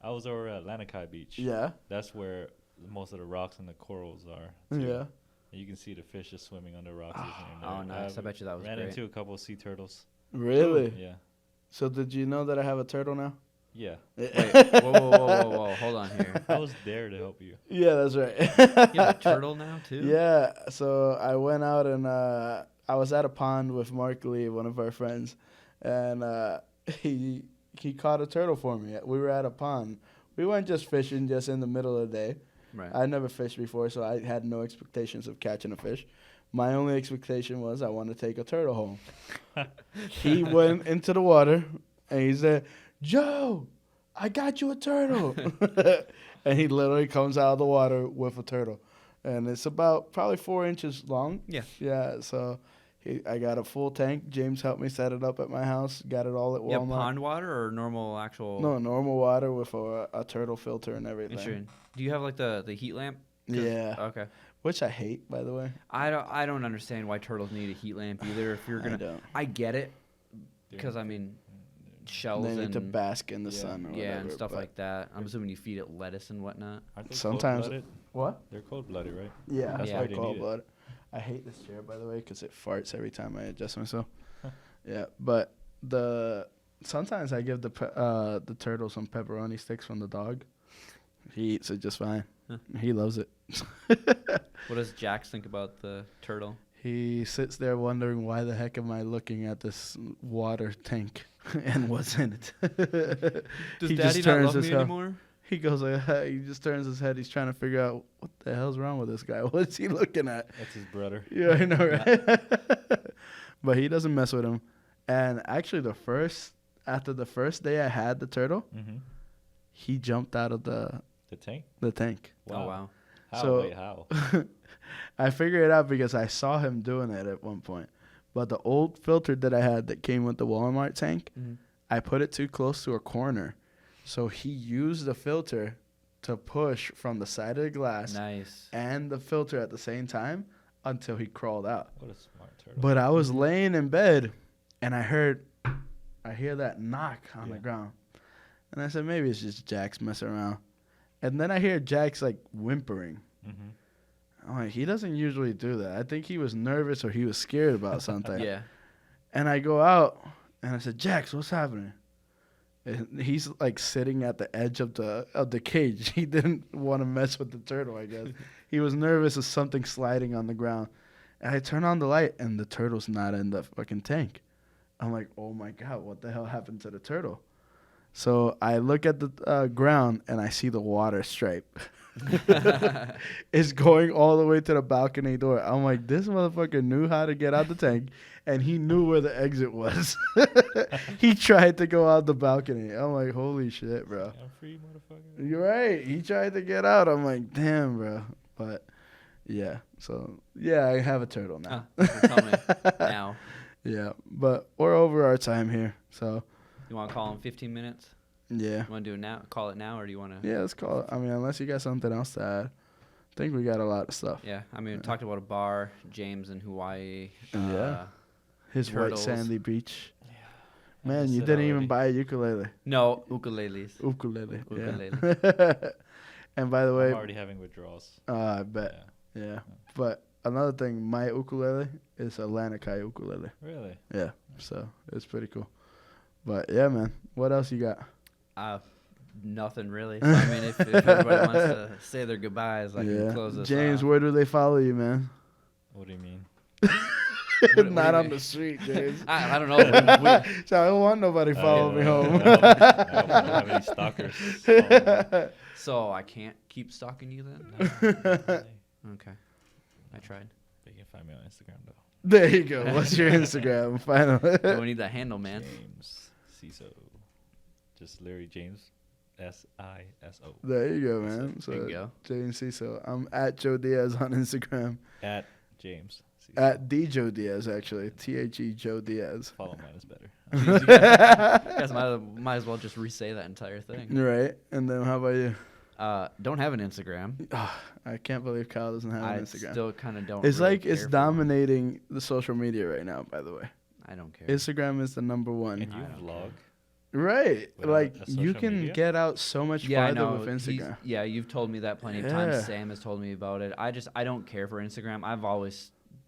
I was over at Lanikai Beach. Yeah. That's where most of the rocks and the corals are. too. Yeah. And you can see the fish just swimming under rocks. Oh, nice. I bet you that was ran great. into a couple of sea turtles. Really? Yeah. So did you know that I have a turtle now? Yeah. Wait. Whoa. Hold on here. I was there to help you. Yeah, that's right. You have a turtle now too? Yeah. So I went out and I was at a pond with Mark Lee, one of our friends, and he caught a turtle for me. We were at a pond. We weren't just fishing just in the middle of the day. Right. I never fished before, so I had no expectations of catching a fish. My only expectation was I want to take a turtle home. He went into the water and he said, "Joe, I got you a turtle." And he literally comes out of the water with a turtle. And it's about probably 4 inches long. Yeah. Yeah, so I got a full tank. James helped me set it up at my house. Got it all at Yeah, Walmart. pond water or normal actual? No, normal water with a turtle filter and everything. Interesting. Do you have like the heat lamp? 'Cause- Yeah. Okay. Which I hate, by the way. I don't understand why turtles need a heat lamp either. If you're I gonna, don't. I get it, because I mean, shells They need and to bask in the Yeah. sun or yeah and whatever, stuff but- like that. I'm assuming you feed it lettuce and whatnot. Aren't they Sometimes- cold-blooded? What? They're cold-blooded, right? Yeah, That's Yeah. why why they cold need it. blood. I hate this chair, by the way, because it farts every time I adjust myself. Yeah, but sometimes I give the turtle some pepperoni sticks from the dog. He eats it just fine. Huh. He loves it. What does Jax think about the turtle? He sits there wondering, why the heck am I looking at this water tank and what's in it? Does He Daddy just not turns love his me head. anymore? He goes like, he just turns his head. He's trying to figure out what the hell's wrong with this guy. What's he looking at? That's his brother. Yeah, I know, right? But he doesn't mess with him. And actually, after the first day I had the turtle, Mm-hmm. he jumped out of The tank? the tank. Oh, wow. How? So- Wait, how? I figured it out because I saw him doing it at one point. But the old filter that I had that came with the Walmart tank, Mm-hmm. I put it too close to a corner. So he used the filter to push from the side of the glass Nice. and the filter at the same time until he crawled out. What a smart turtle. But I was laying in bed and I hear that knock on the Yeah. ground. And I said, maybe it's just Jax messing around. And then I hear Jax like whimpering. Mm-hmm. I'm like, he doesn't usually do that. I think he was nervous or he was scared about something. Yeah. And I go out and I said, Jax, what's happening? And he's like sitting at the edge of the cage. He didn't want to mess with the turtle, I guess. He was nervous of something sliding on the ground. And I turn on the light and the turtle's not in the fucking tank. I'm like, oh my God, what the hell happened to the turtle? So I look at the ground and I see the water stripe. It's going all the way to the balcony door. I'm like, this motherfucker knew how to get out the tank and he knew where the exit was. He tried to go out the balcony. I'm like, holy shit, bro. I'm free, motherfucker. You're right. He tried to get out. I'm like, damn, bro. But yeah, so yeah, I have a turtle now. Tell me now. Yeah, but we're over our time here. So You want to call him 15 minutes? yeah. You want to do it now? Call it now, or do you want to? Yeah, let's call it. I mean, unless you got something else to add. I think we got a lot of stuff. Yeah. I mean, we talked about a bar, James in Hawaii. Yeah. His turtles. white sandy beach. I Man, you said didn't even already. buy a ukulele. No, ukuleles. Ukulele. Ukulele. Yeah. And by the I'm way, already having withdrawals. I bet. Yeah. Yeah. But another thing, my ukulele is a Lanakai ukulele. Really? Yeah. So it's pretty cool. But yeah, man. What else you got? Nothing really. So, I mean, if everybody wants to say their goodbyes, I can close this James, off. where do they follow you, man? What do you mean? What do Not you on mean? the street, James. I don't know. So I don't want nobody follow me home. I hope I don't have any stalkers. following me. So I can't keep stalking you then? No, not really. Okay. I tried. But you can find me on Instagram though. There you go. What's your Instagram? Finally. We need that handle, man. James Ciso. Just Larry James SISO. There you go, man. So There you go. James Ciso. I'm at Joe Diaz on Instagram. At James Ciso. At D Joe Diaz, actually. THE Joe Diaz. Follow mine is better. You guys might as well just re-say that entire thing. Right. And then how about you? Don't have an Instagram. I can't believe Kyle doesn't have I an Instagram. still kind of don't. It's really like it's care for dominating the social media right now, by the way. it. I don't care. Instagram is the number one. And you I don't vlog. Right. Without Like a you social can media? get out so much Yeah, I farther know. with Instagram. Yeah, you've told me that plenty of Yeah. times. Sam has told me about it. I don't care for Instagram.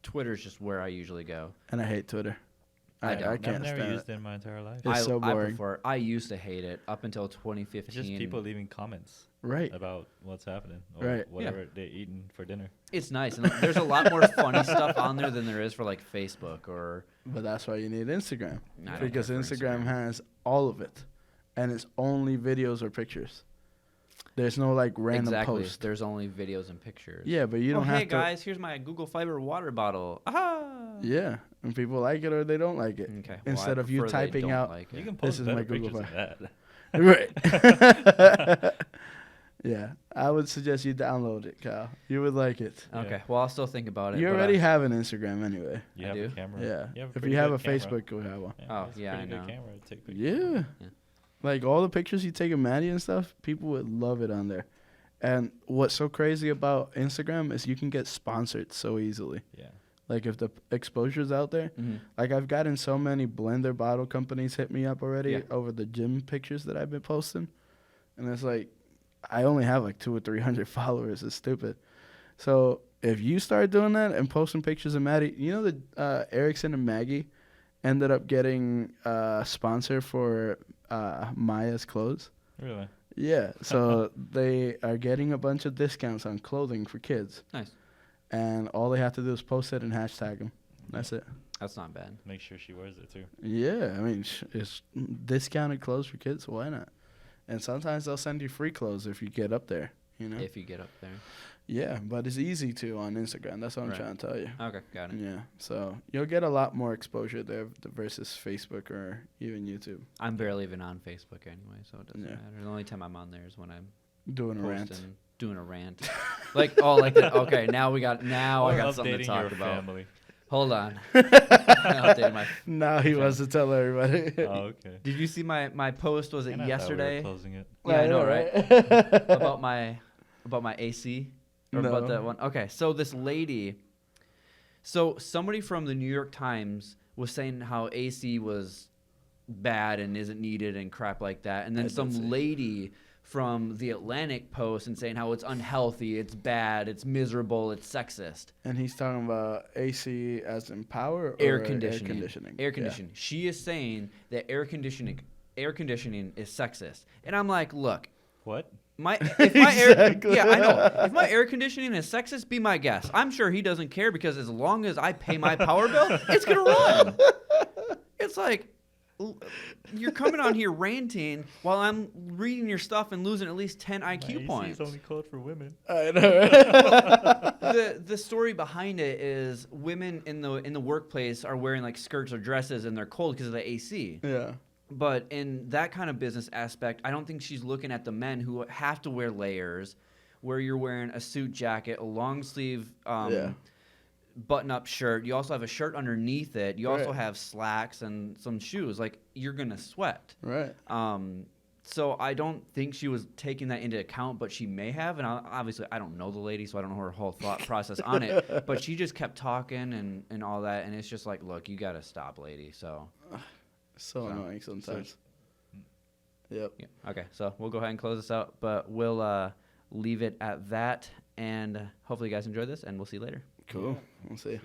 Twitter's just where I usually go. And I hate Twitter. I don't. I I've can't never stand used it. it in my entire life. It's so boring. I used to hate it up until 2015. It's just people leaving comments Right. about what's happening or Right. whatever they're eating for dinner. It's nice. And there's a lot more funny stuff on there than there is for like Facebook or. But that's why you need Instagram. I don't Because care for Instagram has all of it. And it's only videos or pictures. There's no like random Exactly. post. There's only videos and pictures. Yeah, but you don't have hey to. guys, here's my Google Fiber water bottle. Aha! Yeah, and people like it or they don't like it. Okay. Instead of you prefer they typing don't out- like You it. can This post is better my Google pictures than Right. that. Yeah, I would suggest you download it, Kyle. You would like it. Yeah. Okay. Well, I'll still think about it. You but, already have an Instagram anyway. You I have do? a camera. Yeah. You have If pretty you have a good camera. Facebook, you'll have one. Oh, it's a yeah, I pretty good know. camera to take pictures. Yeah. Yeah. Like all the pictures you take of Maddie and stuff, people would love it on there. And what's so crazy about Instagram is you can get sponsored so easily. Yeah. Like if the exposure's out there, Mhm. like I've gotten so many blender bottle companies hit me up already Yeah. over the gym pictures that I've been posting. And it's like, I only have like 200 or 300 followers. It's stupid. So if you start doing that and posting pictures of Maddie, you know that Erickson and Maggie ended up getting a sponsor for Maya's clothes? Really? Yeah. So they are getting a bunch of discounts on clothing for kids. Nice. and all they have to do is post it and hashtag them. That's it. That's not bad. Make sure she wears it too. Yeah, I mean, it's discounted clothes for kids. Why not? And sometimes they'll send you free clothes if you get up there. You know. If you get up there. Yeah, but it's easy to on Instagram. That's what I'm trying to tell you. Okay, got it. Yeah, so you'll get a lot more exposure there versus Facebook or even YouTube. I'm barely even on Facebook anyway, so it doesn't Yeah. matter. The only time I'm on there is when I'm Doing a rant. doing a rant. like that. Okay, now I got something to Updating talk your about. family. Hold on. Updating my. Now he wants to tell everybody. Oh, okay. Did you see my post? Was it And I thought we were yesterday? closing it. Yeah, I know, right? about my AC or about No. that one. Okay, so this lady, so somebody from the New York Times was saying how AC was bad and isn't needed and crap like that, and then I did some see. lady from the Atlantic Post and saying how it's unhealthy, it's bad, it's miserable, it's sexist. And he's talking about AC as in power or Air conditioning. Yeah. Air conditioning. She is saying that air conditioning is sexist, and I'm like, look. What? Exactly. Yeah, I know. If my air conditioning is sexist, be my guest. I'm sure he doesn't care because as long as I pay my power bill, it's gonna run. It's like you're coming on here ranting while I'm reading your stuff and losing at least 10 IQ points. It's only code for women. I know. The story behind it is women in the workplace are wearing like skirts or dresses and they're cold because of the AC. Yeah. But in that kind of business aspect, I don't think she's looking at the men who have to wear layers, where you're wearing a suit jacket, a long sleeve button-up shirt. You also have a shirt underneath it. You also Right. have slacks and some shoes. Like, you're going to sweat. Right. So I don't think she was taking that into account, but she may have. And obviously, I don't know the lady, so I don't know her whole thought process on it. But she just kept talking and all that. And it's just like, look, you got to stop, lady. So annoying sometimes. Yep. Yeah. Okay, so we'll go ahead and close this out, but we'll leave it at that. And hopefully you guys enjoyed this, and we'll see you later. Cool. We'll see. Yeah.